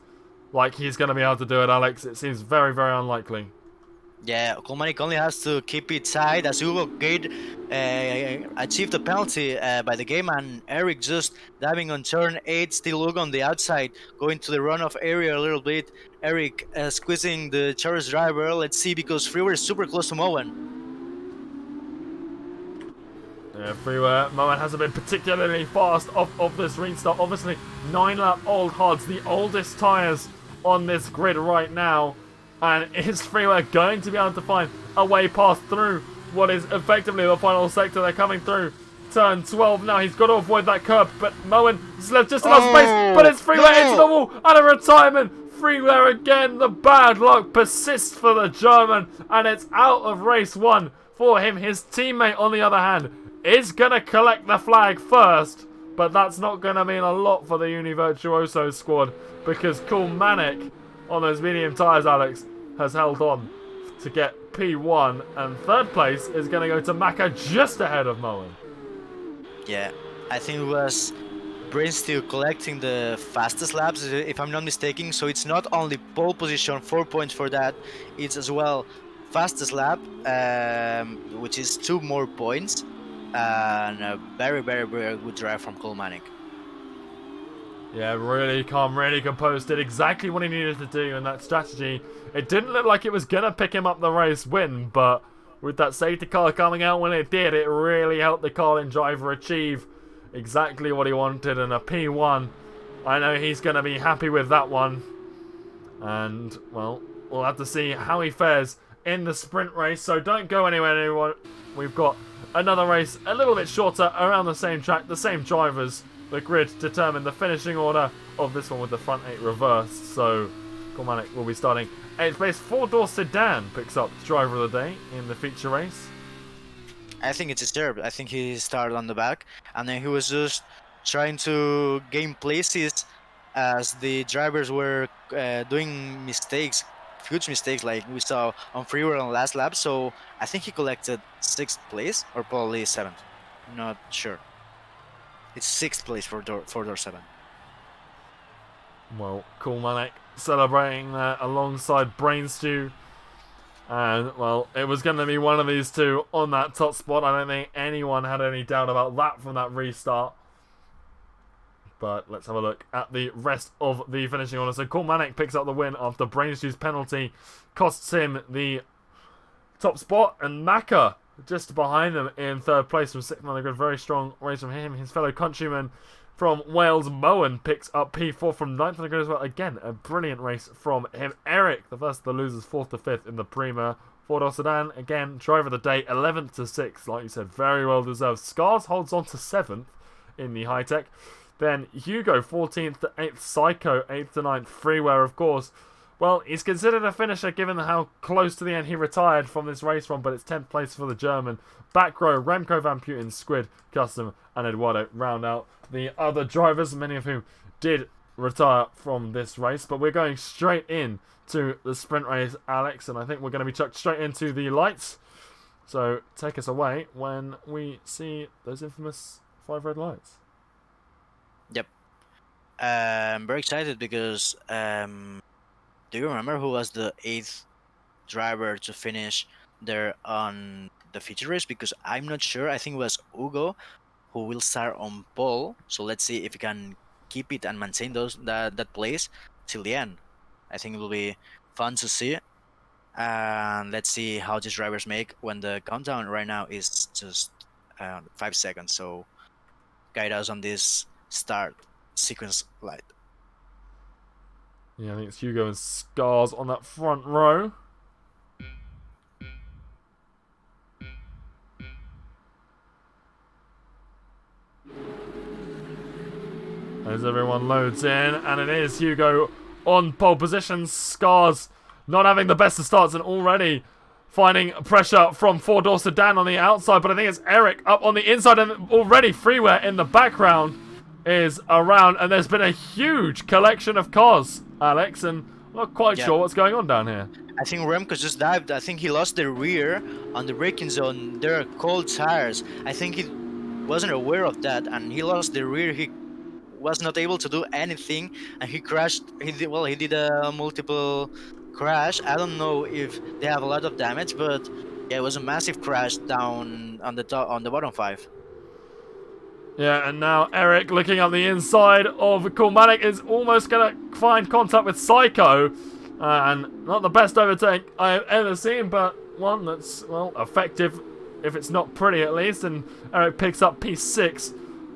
like he's going to be able to do it, Alex. It seems very, very unlikely. Yeah, Kulmanik only has to keep it tight as Hugo Gate achieved a penalty by the game, and Eric just diving on turn 8, still Hugo on the outside, going to the runoff area a little bit. Eric squeezing the Charles driver. Let's see, because Freeware is super close to Moen. Yeah, Freeware. Moen hasn't been particularly fast off this restart. Obviously, 9-lap old hards, the oldest tyres on this grid right now. And is Freeware going to be able to find a way past through what is effectively the final sector? They're coming through turn 12 now. He's got to avoid that curb, but Moen has left just enough space. But it's Freeware into the wall and a retirement. Freeware again. The bad luck persists for the German, and it's out of race 1 for him. His teammate, on the other hand, is going to collect the flag first, but that's not going to mean a lot for the Univirtuoso squad, because Kulmanik on those medium tyres, Alex, has held on to get P1, and 3rd place is going to go to Maka just ahead of Moen. Yeah, I think it was Brainstew collecting the fastest laps, if I'm not mistaken, so it's not only pole position, 4 points for that, it's as well fastest lap, which is 2 more points, and a very, very, very good drive from Kulmanik. Yeah, really calm, really composed, did exactly what he needed to do in that strategy. It didn't look like it was going to pick him up the race win, but with that safety car coming out when it did, it really helped the Carlin driver achieve exactly what he wanted, and a P1. I know he's going to be happy with that one. And, well, we'll have to see how he fares in the sprint race, so don't go anywhere, anyone. We've got another race a little bit shorter around the same track, the same drivers, the grid determine the finishing order of this one with the front 8 reversed. So Cormanic will be starting 8th place. 4-door sedan picks up driver of the day in the feature race. I think it's disturbed. I think he started on the back, and then he was just trying to gain places as the drivers were doing mistakes, huge mistakes, like we saw on freeway on last lap. So I think he collected 6th place or probably 7th. I'm not sure. It's 6th place for door 7. Well, Cormanic celebrating that alongside Brainstew. And, well, it was going to be one of these two on that top spot. I don't think anyone had any doubt about that from that restart. But let's have a look at the rest of the finishing order. So Cormanic picks up the win after Brainstew's penalty costs him the top spot. And Maka just behind them in 3rd place from 6th on the grid. Very strong race from him. His fellow countryman from Wales, Moen, picks up P4 from 9th on the grid as well. Again, a brilliant race from him. Eric, the first of the losers, 4th to 5th in the Prima. 4-door sedan, again, driver of the day, 11th to 6th. Like you said, very well deserved. Scars holds on to 7th in the high-tech. Then Hugo, 14th to 8th. Psycho, 8th to 9th. Freeware, of course. Well, he's considered a finisher given how close to the end he retired from this race run, but it's 10th place for the German. Back row, Remco Van Putten, Squid, Custom, and Eduardo round out the other drivers, many of whom did retire from this race. But we're going straight in to the sprint race, Alex, and I think we're going to be chucked straight into the lights. So take us away when we see those infamous 5 red lights. Yep. I'm very excited because do you remember who was the 8th driver to finish there on the feature race? Because I'm not sure. I think it was Hugo, who will start on pole. So let's see if he can keep it and maintain that place till the end. I think it will be fun to see. And let's see how these drivers make when the countdown right now is just 5 seconds. So guide us on this start sequence light. Yeah, I think it's Hugo and Scars on that front row. As everyone loads in, and it is Hugo on pole position. Scars not having the best of starts and already finding pressure from 4-door sedan on the outside, but I think it's Eric up on the inside, and already Freeware in the background is around, and there's been a huge collection of cars, Alex, and I'm not quite sure what's going on down here. I think Remco just dived. I think he lost the rear on the braking zone. There are cold tires. I think he wasn't aware of that, and he lost the rear. He was not able to do anything, and he crashed. He did a multiple crash. I don't know if they have a lot of damage, but yeah, it was a massive crash down on the bottom 5. Yeah, and now Eric looking up the inside of Cormanic is almost going to find contact with Psycho. And not the best overtake I've ever seen, but one that's, well, effective, if it's not pretty at least. And Eric picks up P6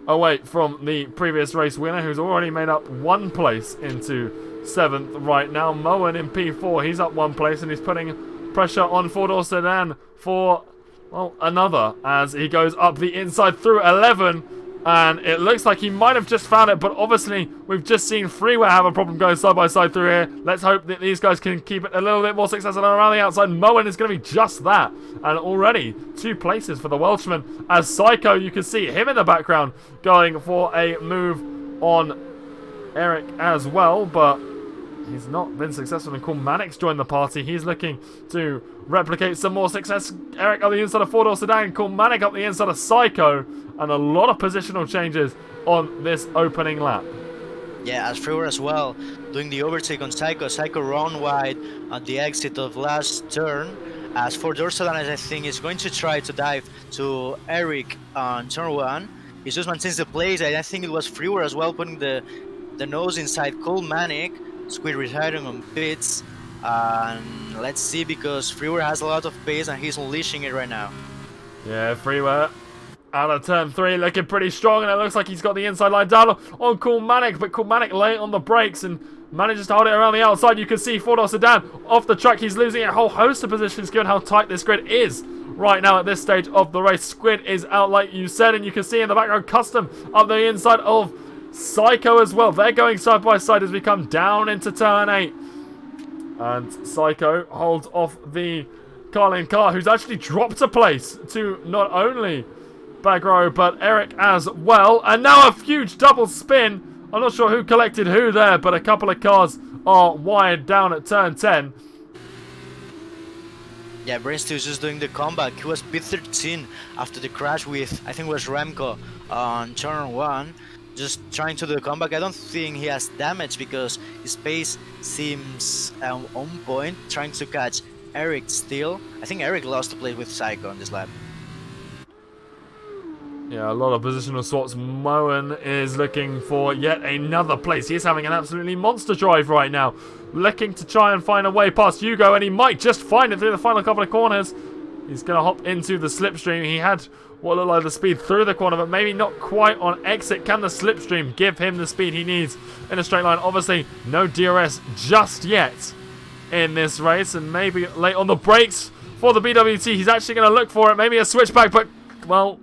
away from the previous race winner, who's already made up 1 place into 7th right now. Moen in P4, he's up 1 place, and he's putting pressure on 4-door sedan for, well, another, as he goes up the inside through 11. And it looks like he might have just found it, but obviously we've just seen Freeware have a problem going side by side through here. Let's hope that these guys can keep it a little bit more successful around the outside. Moen is going to be just that. And already 2 places for the Welshman. As Psycho, you can see him in the background going for a move on Eric as well, but he's not been successful. And Cormanic's joined the party. He's looking to replicate some more success. Eric on the inside of 4-door sedan, Cormanic up the inside of Psycho, and a lot of positional changes on this opening lap. Yeah, as Freeware as well, doing the overtake on Psycho. Psycho round wide at the exit of last turn. As 4-door sedan, I think, is going to try to dive to Eric on turn 1. He just maintains the place. I think it was Freeware as well, putting the nose inside Cormanic. Squid retiring on pits. And let's see, because Freeware has a lot of pace and he's unleashing it right now. Yeah, Freeware out of turn 3, looking pretty strong, and it looks like he's got the inside line down on Cormanic, but Cormanic late on the brakes and manages to hold it around the outside. You can see 4-door sedan off the track. He's losing a whole host of positions given how tight this grid is right now at this stage of the race. Squid is out, like you said, and you can see in the background Custom up the inside of Psycho as well. They're going side by side as we come down into turn 8. And Psycho holds off the Carlin car, who's actually dropped a place to not only Bagro, but Eric as well. And now a huge double spin. I'm not sure who collected who there, but a couple of cars are wired down at turn 10. Yeah, Brainstew is just doing the comeback. He was P13 after the crash with, I think it was Remco on turn 1. Just trying to do the comeback. I don't think he has damage because his pace seems on point. Trying to catch Eric still. I think Eric lost the place with Psycho on this lap. Yeah, a lot of positional swaps. Moen is looking for yet another place. He's having an absolutely monster drive right now. Looking to try and find a way past Hugo, and he might just find it through the final couple of corners. He's going to hop into the slipstream. He had what looked like the speed through the corner, but maybe not quite on exit. Can the slipstream give him the speed he needs in a straight line? Obviously, no DRS just yet in this race, and maybe late on the brakes for the BWT. He's actually going to look for it. Maybe a switchback, but, well,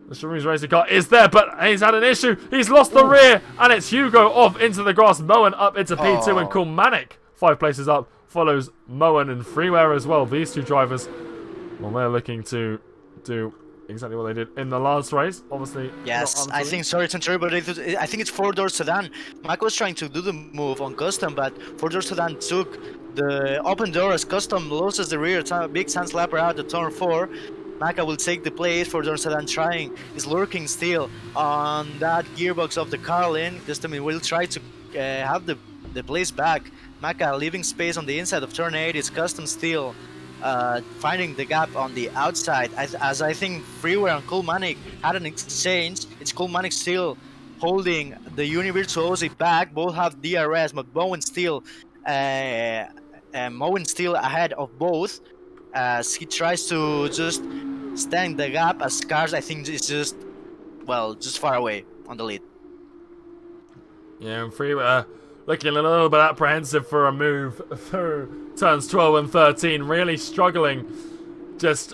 the Shrews racing car is there, but he's had an issue. He's lost the rear, and it's Hugo off into the grass. Moen up into P2, and Kulmanik, 5 places up, follows Moen and Freeware as well. These two drivers, well, they're looking to do exactly what they did in the last race. Obviously, yes, I think, sorry to interrupt, but I think it's 4-door sedan. Mike was trying to do the move on custom, but 4-door sedan took the open door as custom loses the rear. Big Sun Slapper out at turn 4. Maka will take the place for Dorsadan trying. He's lurking still on that gearbox of the Carlin. Custom will try to have the place back. Maka leaving space on the inside of turn 8. It's Custom still finding the gap on the outside. As I think Freeware and Kulmanik had an exchange. It's Kulmanik still holding the Univirtuosi back. Both have DRS, but Moen still ahead of both. As he tries to just stand the gap, as Cars, I think, is just far away on the lead. Yeah, and Freeware looking a little bit apprehensive for a move through turns 12 and 13, really struggling.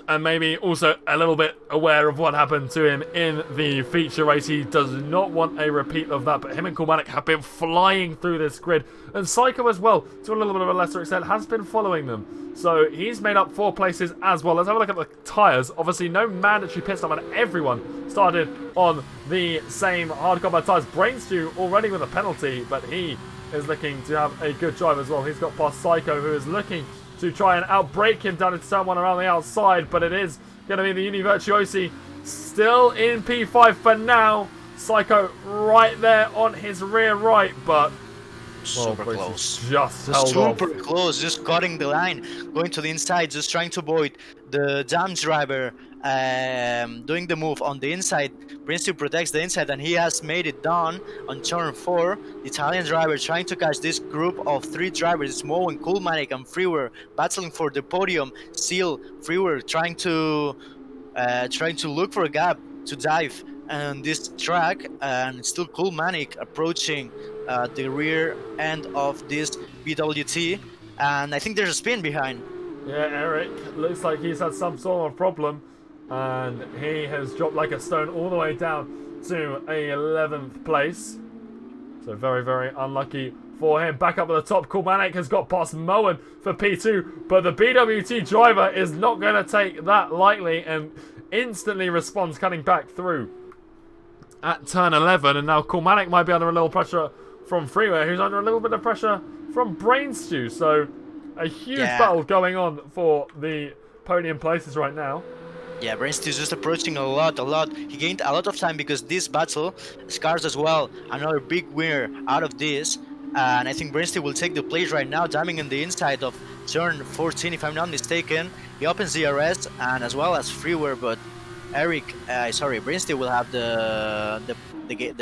And maybe also a little bit aware of what happened to him in the feature race. He does not want a repeat of that, but him and Kulmanik have been flying through this grid. And Psycho as well, to a little bit of a lesser extent, has been following them. So he's made up 4 places as well. Let's have a look at the tyres. Obviously, no mandatory pit stop, and everyone started on the same hard combat tyres. Brainstew already with a penalty, but he is looking to have a good drive as well. He's got past Psycho, who is looking to try and outbrake him down into turn 1 around the outside, but it is going to be the Univirtuosi still in P5 for now. Psycho right there on his rear right, but super close. Just held super close, just cutting the line, going to the inside, just trying to avoid the damage driver doing the move on the inside. Prince protects the inside, and he has made it down on turn 4. The Italian driver trying to catch this group of 3 drivers. It's Moen, Kulmanik, and Freeware battling for the podium. Still, Freeware trying to look for a gap to dive on this track, and still Kulmanik approaching the rear end of this BWT, and I think there's a spin behind. Yeah, Eric looks like he's had some sort of problem, and he has dropped like a stone all the way down to a 11th place. So very, very unlucky for him. Back up at the top, Kulmanik has got past Moen for P2, but the BWT driver is not going to take that lightly and instantly responds, cutting back through at turn 11. And now Kulmanik might be under a little pressure from Freeware, who's under a little bit of pressure from Brainstew. So a huge battle going on for the podium places right now. Yeah, Brainstew is just approaching a lot. He gained a lot of time because this battle, Scars as well, another big winner out of this. And I think Brainstew will take the place right now, diving in the inside of turn 14, if I'm not mistaken. He opens DRS and as well as Freeware, but Brainstew will have the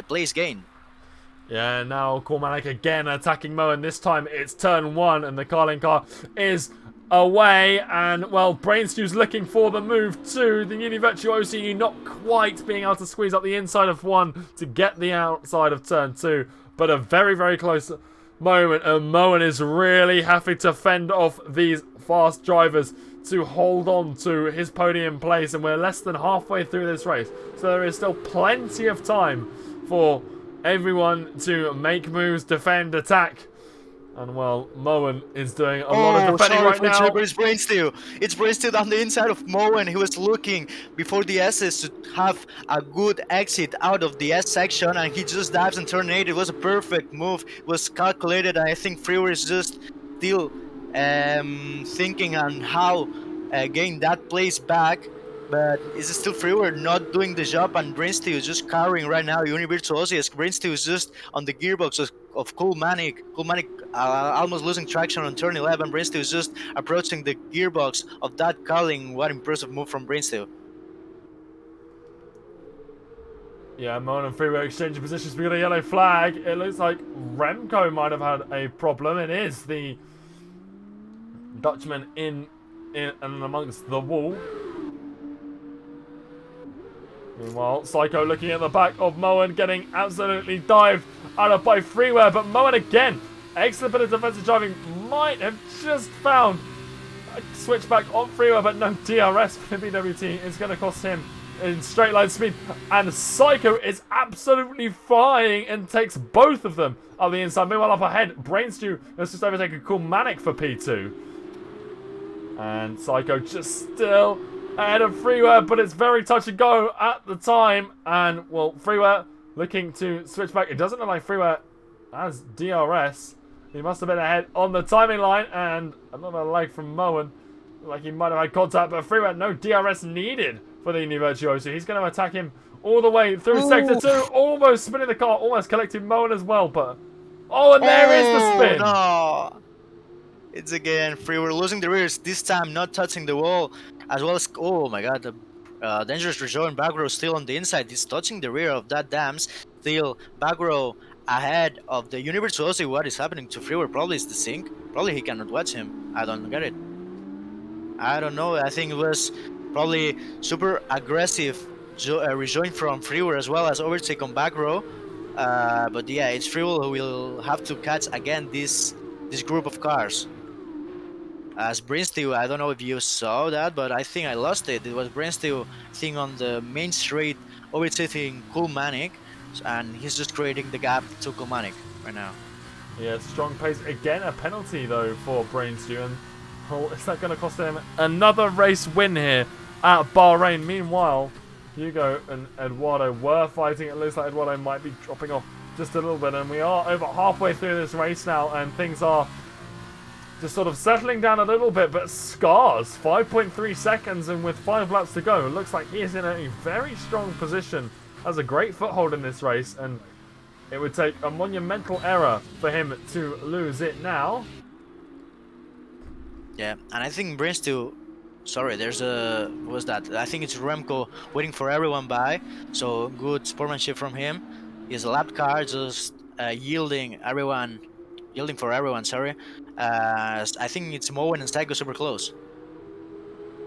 place gain. Yeah, now Kulmanik again attacking Moen. This time it's turn 1 and the Carlin car is away, and well, Brainstew's looking for the move too. The Univirtuosi not quite being able to squeeze up the inside of 1 to get the outside of turn 2, but a very, very close moment, and Moen is really having to fend off these fast drivers to hold on to his podium place, and we're less than halfway through this race, so there is still plenty of time for everyone to make moves, defend, attack. And well, Moen is doing a lot of defending sorry right for now. but it's Brainsteel. It's Brainsteel on the inside of Moen. He was looking before the S's to have a good exit out of the S section, and he just dives and turns 8. It was a perfect move. It was calculated, and I think Freewer is just still thinking on how gain that place back. But is it still Freewer not doing the job, and Brainsteel is just carrying right now Univirtuosi, as Brainsteel is just on the gearbox of Cool Manic. Cool Manic almost losing traction on turn 11. Brainsteel is just approaching the gearbox of that calling. What impressive move from Brainsteel. Yeah, Moen and Freeway exchanging positions. We got a yellow flag. It looks like Remco might have had a problem. It is the Dutchman in and amongst the wall. Meanwhile, Psycho looking at the back of Moen, getting absolutely dived out of by Freeware. But Moen again, excellent bit of defensive driving. Might have just found a switchback on Freeware, but no DRS for the BWT. It's going to cost him in straight line speed. And Psycho is absolutely flying and takes both of them on the inside. Meanwhile, up ahead, Brainstew has just overtaken Cool Manic for P2. And Psycho just still ahead of Freeware, but it's very touch and go at the time. And, well, Freeware looking to switch back. It doesn't look like Freeware has DRS. He must have been ahead on the timing line. And another leg from Moen. Like he might have had contact, but Freeware, no DRS needed for the Univirtuoso. He's going to attack him all the way through Sector 2. Almost spinning the car, almost collecting Moen as well. But, oh, and there is the spin. No. It's again Freeware losing the rears, this time not touching the wall. As well as, oh my god, the dangerous rejoin back row still on the inside. He's touching the rear of that dams. Still back row ahead of the Univirtuoso. What is happening to Freeware? Probably is the sync. Probably he cannot watch him. I don't get it. I don't know. I think it was probably super aggressive rejoin from Freeware as well as overtake on back row. But yeah, it's Freeware who will have to catch again this group of cars. As Brainsteel, I don't know if you saw that, but I think I lost it. It was Brainsteel thing on the main straight overtaking Cool Manic, and he's just creating the gap to Cool Manic right now. Yeah, strong pace. Again, a penalty, though, for Brainsteel. And oh, is that going to cost him another race win here at Bahrain? Meanwhile, Hugo and Eduardo were fighting. It looks like Eduardo might be dropping off just a little bit. And we are over halfway through this race now, and things are just sort of settling down a little bit. But Scars, 5.3 seconds, and with 5 laps to go, it looks like he is in a very strong position. Has a great foothold in this race, and it would take a monumental error for him to lose it now. Yeah, and I think Brainsteel, sorry, there's a, what was that? I think it's Remco waiting for everyone by, so good sportsmanship from him. He's a lap car, just yielding for everyone, sorry. I think it's Moen and Psycho super close.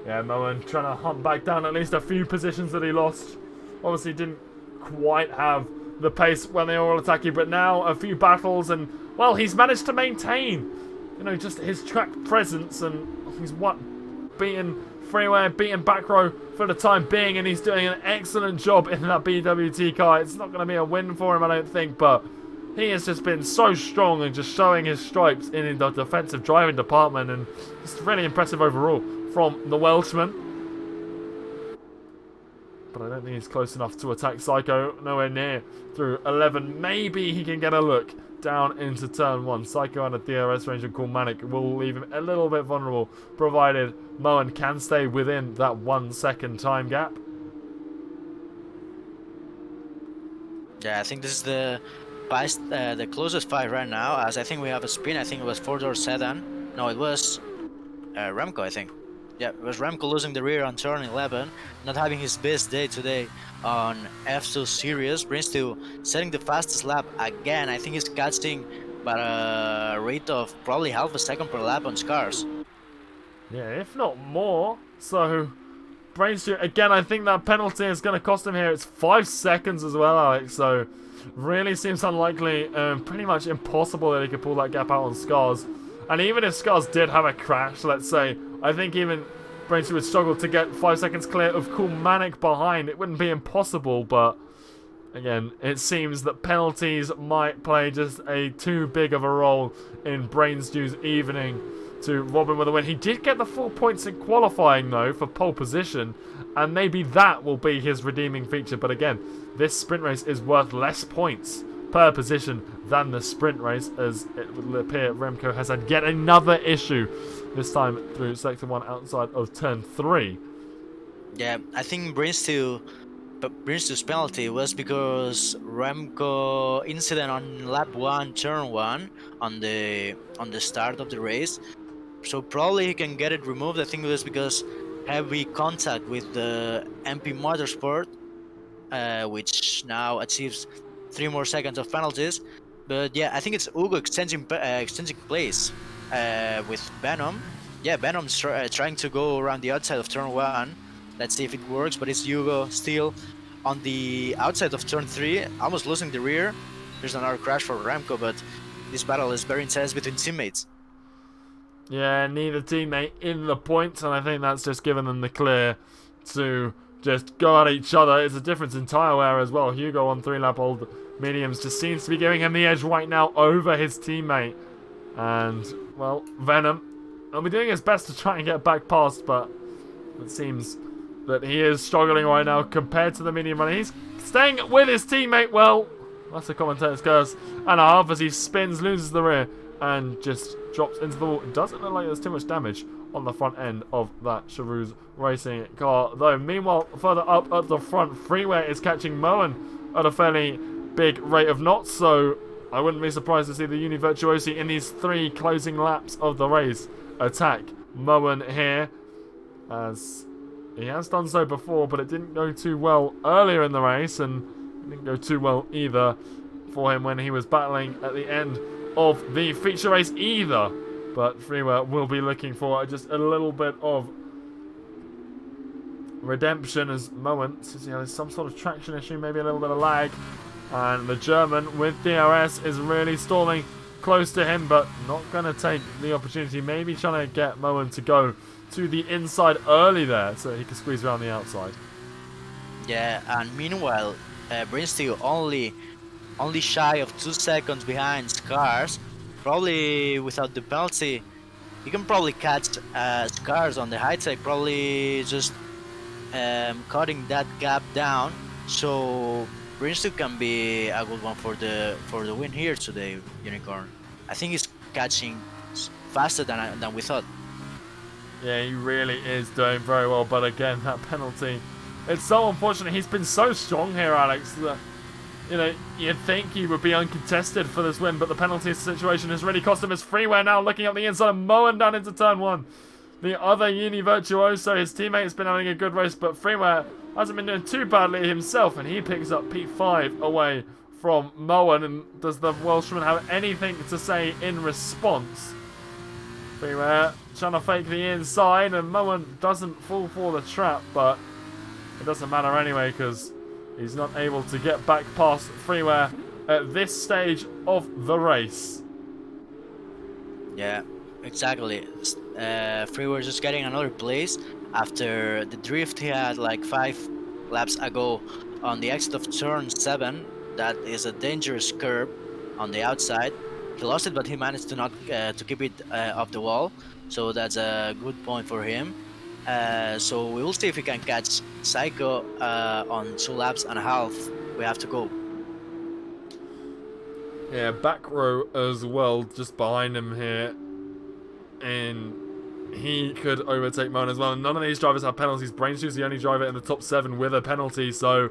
Yeah, Moen trying to hunt back down at least a few positions that he lost. Obviously didn't quite have the pace when they were all attacking, but now a few battles, and well, he's managed to maintain, you know, just his track presence, and he's beaten Freeway, beaten back row for the time being, and he's doing an excellent job in that BWT car. It's not going to be a win for him, I don't think, but he has just been so strong and just showing his stripes in the defensive driving department, and it's really impressive overall from the Welshman. But I don't think he's close enough to attack Psycho. Nowhere near through 11. Maybe he can get a look down into turn 1. Psycho and a DRS range and Cool Manic will leave him a little bit vulnerable, provided Moen can stay within that 1 second time gap. Yeah, I think this is the closest fight right now, as I think we have a spin. I think it was 4-door sedan. No, it was Remco, I think. Yeah, it was Remco losing the rear on turn 11, not having his best day today on F2 Series. Brainsteel setting the fastest lap again. I think he's catching by a rate of probably half a second per lap on Scars. Yeah, if not more. So, Brainsteel, again, I think that penalty is going to cost him here. It's 5 seconds as well, Alex. So, really seems unlikely, pretty much impossible that he could pull that gap out on Scars. And even if Scars did have a crash, let's say, I think even Brainsteel would struggle to get 5 seconds clear of Cool Manic behind. It wouldn't be impossible, but again, it seems that penalties might play just a too big of a role in Brainstew's evening to rob him with a win. He did get the 4 points in qualifying, though, for pole position, and maybe that will be his redeeming feature. But again, this sprint race is worth less points per position than the sprint race, as it would appear Remco has had yet another issue, this time through Sector 1 outside of Turn 3. Yeah, I think Brinstew's penalty was because Remco incident on lap 1, turn 1 on the start of the race. So probably he can get it removed. I think it was because heavy contact with the MP Motorsport, which now achieves 3 more seconds of penalties. But yeah, I think it's Hugo exchanging place with Venom. Yeah, Venom's trying to go around the outside of turn 1. Let's see if it works, but it's Hugo still on the outside of turn 3, almost losing the rear. There's another crash for Remco, but this battle is very intense between teammates. Yeah, neither teammate in the points, and I think that's just given them the clear to just go at each other. It's a difference in tyre wear as well. Hugo on 3-lap old mediums just seems to be giving him the edge right now over his teammate. And, well, Venom will be doing his best to try and get back past, but it seems that he is struggling right now compared to the medium runner. He's staying with his teammate. Well, that's a commentator's curse and a half as he spins, loses the rear, and just drops into the wall. It doesn't look like there's too much damage on the front end of that Charouz racing car, though. Meanwhile, further up at the front, Freeway is catching Moen at a fairly big rate of knots, so I wouldn't be surprised to see the Uni Virtuosi in these 3 closing laps of the race attack Moen here, as he has done so before, but it didn't go too well earlier in the race, and it didn't go too well either for him when he was battling at the end of the feature race either. But Freeway will be looking for just a little bit of redemption as Moen says he has some sort of traction issue, maybe a little bit of lag. And the German with DRS is really stalling close to him, but not going to take the opportunity. Maybe trying to get Moen to go to the inside early there so he can squeeze around the outside. Yeah, and meanwhile, Brinstew only shy of 2 seconds behind Scars. Probably without the penalty, he can probably catch Scars on the high side, probably just cutting that gap down. So Brinstew can be a good one for the win here today, Unicorn. I think he's catching faster than we thought. Yeah, he really is doing very well, but again, that penalty, it's so unfortunate. He's been so strong here, Alex, that, you know, you'd think he would be uncontested for this win, but the penalty situation has really cost him. As Freeway now looking up the inside and Moen down into turn 1. The other Uni Virtuoso, his teammate's been having a good race, but Freeway hasn't been doing too badly himself, and he picks up P5 away from Moen. And does the Welshman have anything to say in response? Freeway trying to fake the inside, and Moen doesn't fall for the trap, but it doesn't matter anyway because he's not able to get back past Freeway at this stage of the race. Yeah, exactly. Freeway just getting another place after the drift he had like 5 laps ago on the exit of turn 7. That is a dangerous curb on the outside. He lost it, but he managed to not to keep it off the wall, so that's a good point for him. So we will see if we can catch Psycho on 2 laps and a half. We have to go. Yeah, back row as well, just behind him here, and he could overtake Moen as well. And none of these drivers have penalties. Brainstew's the only driver in the top 7 with a penalty, so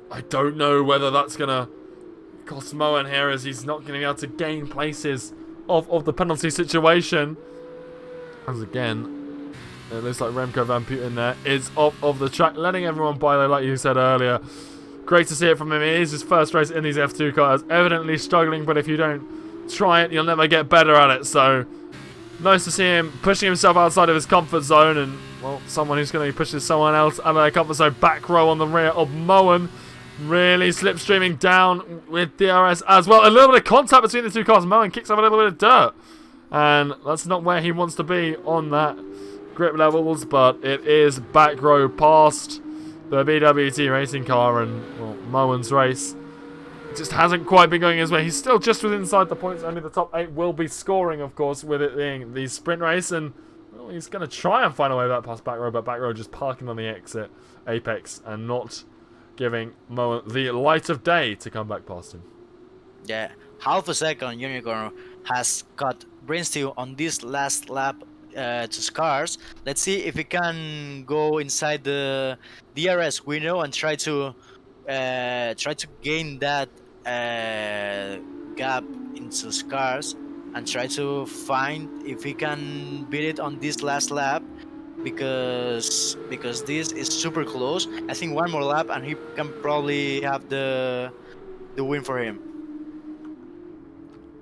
I don't know whether that's gonna cost Moen here, as he's not going to be able to gain places of the penalty situation. As again, it looks like Remco Van Putten there is off of the track, letting everyone by, though, like you said earlier. Great to see it from him. It is his first race in these F2 cars, evidently struggling, but if you don't try it, you'll never get better at it. So nice to see him pushing himself outside of his comfort zone, and, well, someone who's going to be pushing someone else out of their comfort zone. Back row on the rear of Moen, really slipstreaming down with DRS as well. A little bit of contact between the 2 cars. Moen kicks up a little bit of dirt, and that's not where he wants to be on that grip levels, but it is back row past the BWT racing car and, well, Moen's race just hasn't quite been going his way. He's still just within inside the points. Only the top 8 will be scoring, of course, with it being the sprint race. And, well, he's going to try and find a way back past Backrow, but Backrow just parking on the exit apex and not giving Moen the light of day to come back past him. Yeah, half a second Unicorn has got Brainsteel on this last lap to Scars. Let's see if he can go inside the DRS window and try to gain that gap into Scars and try to find if he can beat it on this last lap, because this is super close. I think one more lap and he can probably have the win for him.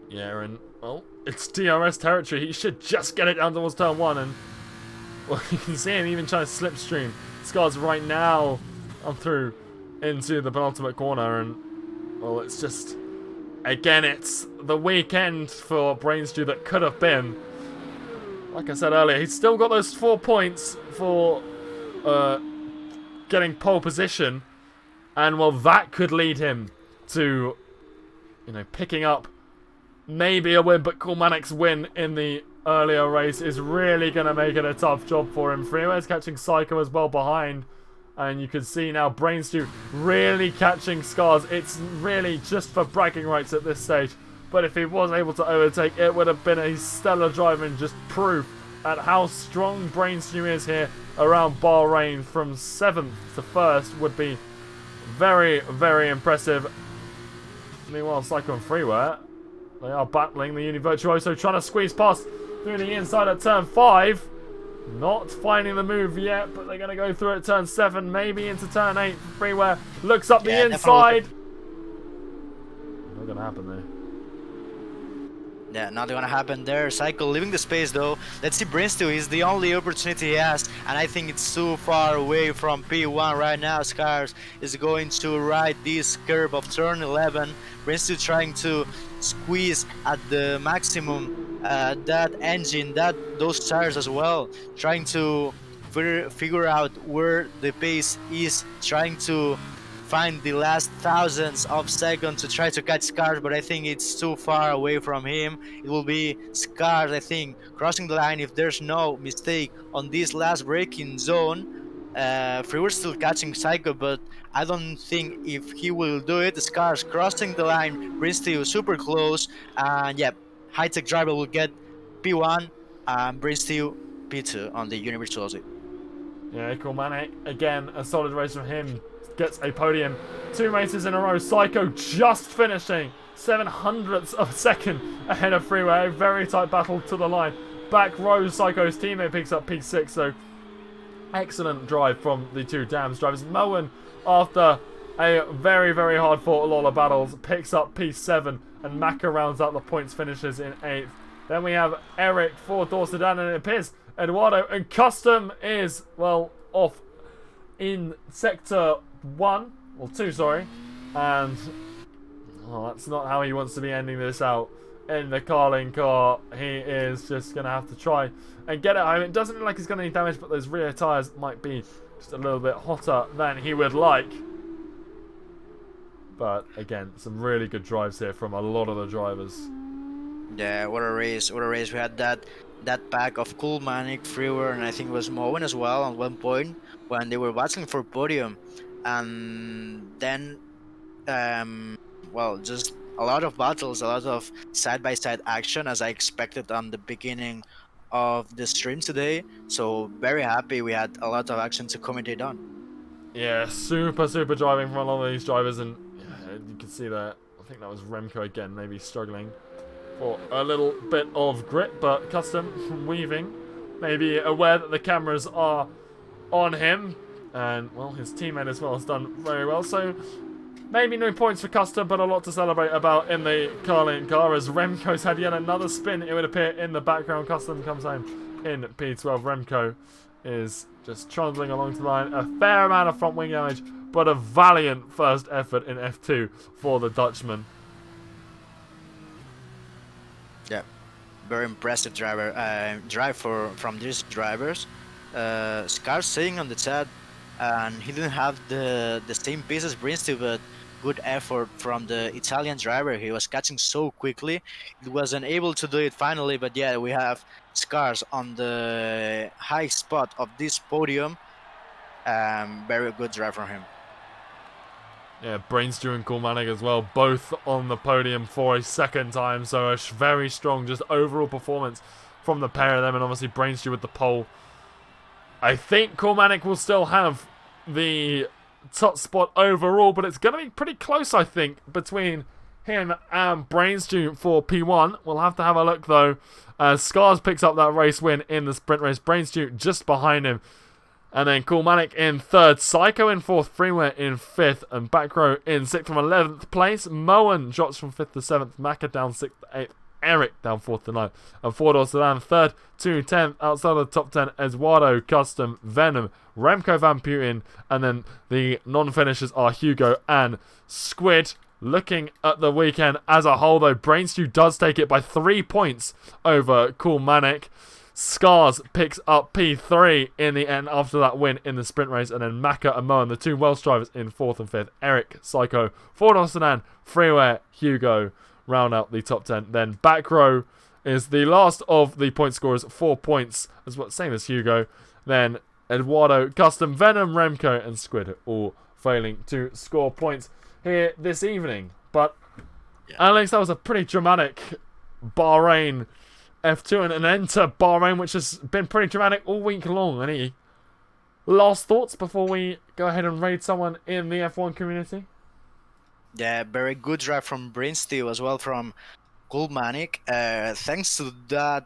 Yeah, and, well, it's DRS territory. He should just get it down towards turn 1, and, well, you can see him even trying to slipstream. Scars right now on through into the penultimate corner, and, well, it's just, again, it's the weekend for Brainstew that could have been. Like I said earlier, he's still got those 4 points for getting pole position, and, well, that could lead him to, you know, picking up maybe a win, but Kulmanic's win in the earlier race is really going to make it a tough job for him. Freeware's catching Psycho as well behind, and you can see now Brainstew really catching Scars. It's really just for bragging rights at this stage, but if he was able to overtake, it would have been a stellar drive and just proof at how strong Brainstew is here around Bahrain. From 7th to 1st would be very, very impressive. Meanwhile, Psycho and Freeware, they are battling the Uni Virtuoso, trying to squeeze past through the inside at turn 5. Not finding the move yet, but they're going to go through at turn 7, maybe into turn 8. Freeware looks up the inside. Not going to happen there. Yeah, nothing gonna happen there. Cycle leaving the space though. Let's see, Brainsteel is the only opportunity he has, and I think it's too far away from P1 right now. Scars is going to ride this curve of turn 11. Brainsteel trying to squeeze at the maximum that engine, those tires as well, trying to figure out where the pace is, trying to find the last thousands of seconds to try to catch Scars, but I think it's too far away from him. It will be Scars, I think, crossing the line if there's no mistake on this last braking zone. Freeware's still catching Psycho, but I don't think if he will do it. Scars crossing the line, Brainsteel super close, and yeah, High Tech Driver will get P1 and Brainsteel P2 on the Universal. Yeah, Kulmanic, again, a solid race from him. Gets a podium. 2 races in a row. Psycho just finishing 700ths of a second ahead of Freeway. Very tight battle to the line. Back row, Psycho's teammate picks up P6. So excellent drive from the 2 Dams drivers. Moen, after a very, very hard fought lot of battles, picks up P7, and Maka rounds out the points, finishes in 8th. Then we have Eric for Dorsedan, and it appears Eduardo and Custom is, well, off in sector 1, or 2, sorry, and that's not how he wants to be ending this out in the Carling car. He is just going to have to try and get it home. It doesn't look like he's got any damage, but those rear tyres might be just a little bit hotter than he would like. But again, some really good drives here from a lot of the drivers. Yeah, what a race, what a race. We had that pack of Kulmanic, Freeware, and I think it was Moen as well at one point when they were battling for podium. And then, well, just a lot of battles, a lot of side-by-side action as I expected on the beginning of the stream today. So very happy we had a lot of action to commentate on. Yeah, super driving from a lot of these drivers, and yeah, you can see that. I think that was Remco again, maybe struggling for a little bit of grip, but Custom weaving, maybe aware that the cameras are on him. And, well, his teammate as well has done very well. So, maybe no points for Custom, but a lot to celebrate about in the Carling car, as Remco's had yet another spin, it would appear, in the background. Custom comes home in P12. Remco is just trundling along the line. A fair amount of front wing damage, but a valiant first effort in F2 for the Dutchman. Yeah, very impressive drive from these drivers. Scar saying on the chat and he didn't have the same pace as Brinsley, but good effort from the Italian driver. He was catching so quickly, he wasn't able to do it finally. But yeah, we have Scars on the high spot of this podium. Very good drive from him. Yeah, Brainstew and Kulmanik as well, both on the podium for a second time. So a very strong, just overall performance from the pair of them, and obviously Brainstew with the pole. I think Kulmanik will still have the top spot overall, but it's going to be pretty close, I think, between him and Brainstew for P1. We'll have to have a look, though, as Scars picks up that race win in the sprint race. Brainstew just behind him. And then Kulmanik in third, Psycho in fourth, Freeware in fifth, and Backrow in sixth from 11th place. Moen drops from 5th to 7th, Maka down 6th to 8th, Eric down 4th to 9th, and Ford Sedan 3rd to 10th. Outside of the top 10, Eduardo, Custom, Venom, Remco Van Putin, and then the non-finishers are Hugo and Squid. Looking at the weekend as a whole, though, Brainstew does take it by 3 points over Kulmanik. Scars picks up P3 in the end after that win in the sprint race, and then Maka and Moen, the two Welsh drivers, in 4th and 5th. Eric, Psycho, Ford Sedan, Freeware, Hugo round out the top 10. Then back row is the last of the point scorers, 4 points, same as Hugo. Then Eduardo, Custom, Venom, Remco, and Squid all failing to score points here this evening. But Alex, that was a pretty dramatic Bahrain F2 and an end to Bahrain, which has been pretty dramatic all week long. Any last thoughts before we go ahead and raid someone in the F1 community? Yeah, very good drive from Brainsteel as well from Kulmanik. Thanks to that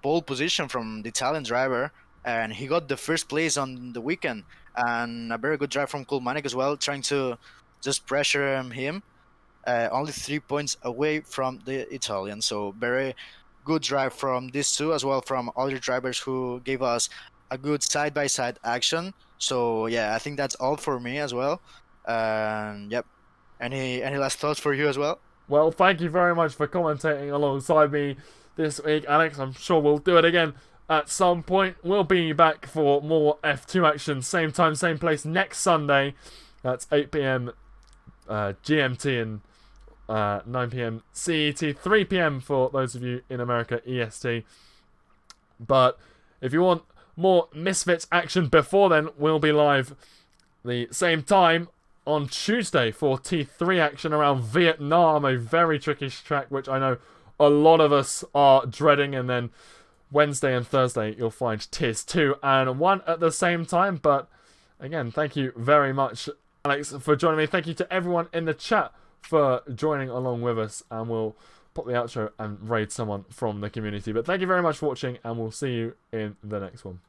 pole position from the Italian driver, and he got the first place on the weekend. And a very good drive from Kulmanik as well, trying to just pressure him. Only 3 points away from the Italian, so very good drive from these two as well, from other drivers who gave us a good side-by-side action. So yeah, I think that's all for me as well. Yep. Any last thoughts for you as well? Well, thank you very much for commentating alongside me this week, Alex. I'm sure we'll do it again at some point. We'll be back for more F2 action, same time, same place, next Sunday. That's 8 p.m. GMT and 9 p.m. CET, 3 p.m. for those of you in America, EST. But if you want more Misfits action before then, we'll be live the same time on Tuesday for T3 action around Vietnam, a very tricky track, which I know a lot of us are dreading. And then Wednesday and Thursday, you'll find Tiers 2 and 1 at the same time. But again, thank you very much, Alex, for joining me. Thank you to everyone in the chat for joining along with us, and we'll pop the outro and raid someone from the community. But thank you very much for watching, and we'll see you in the next one.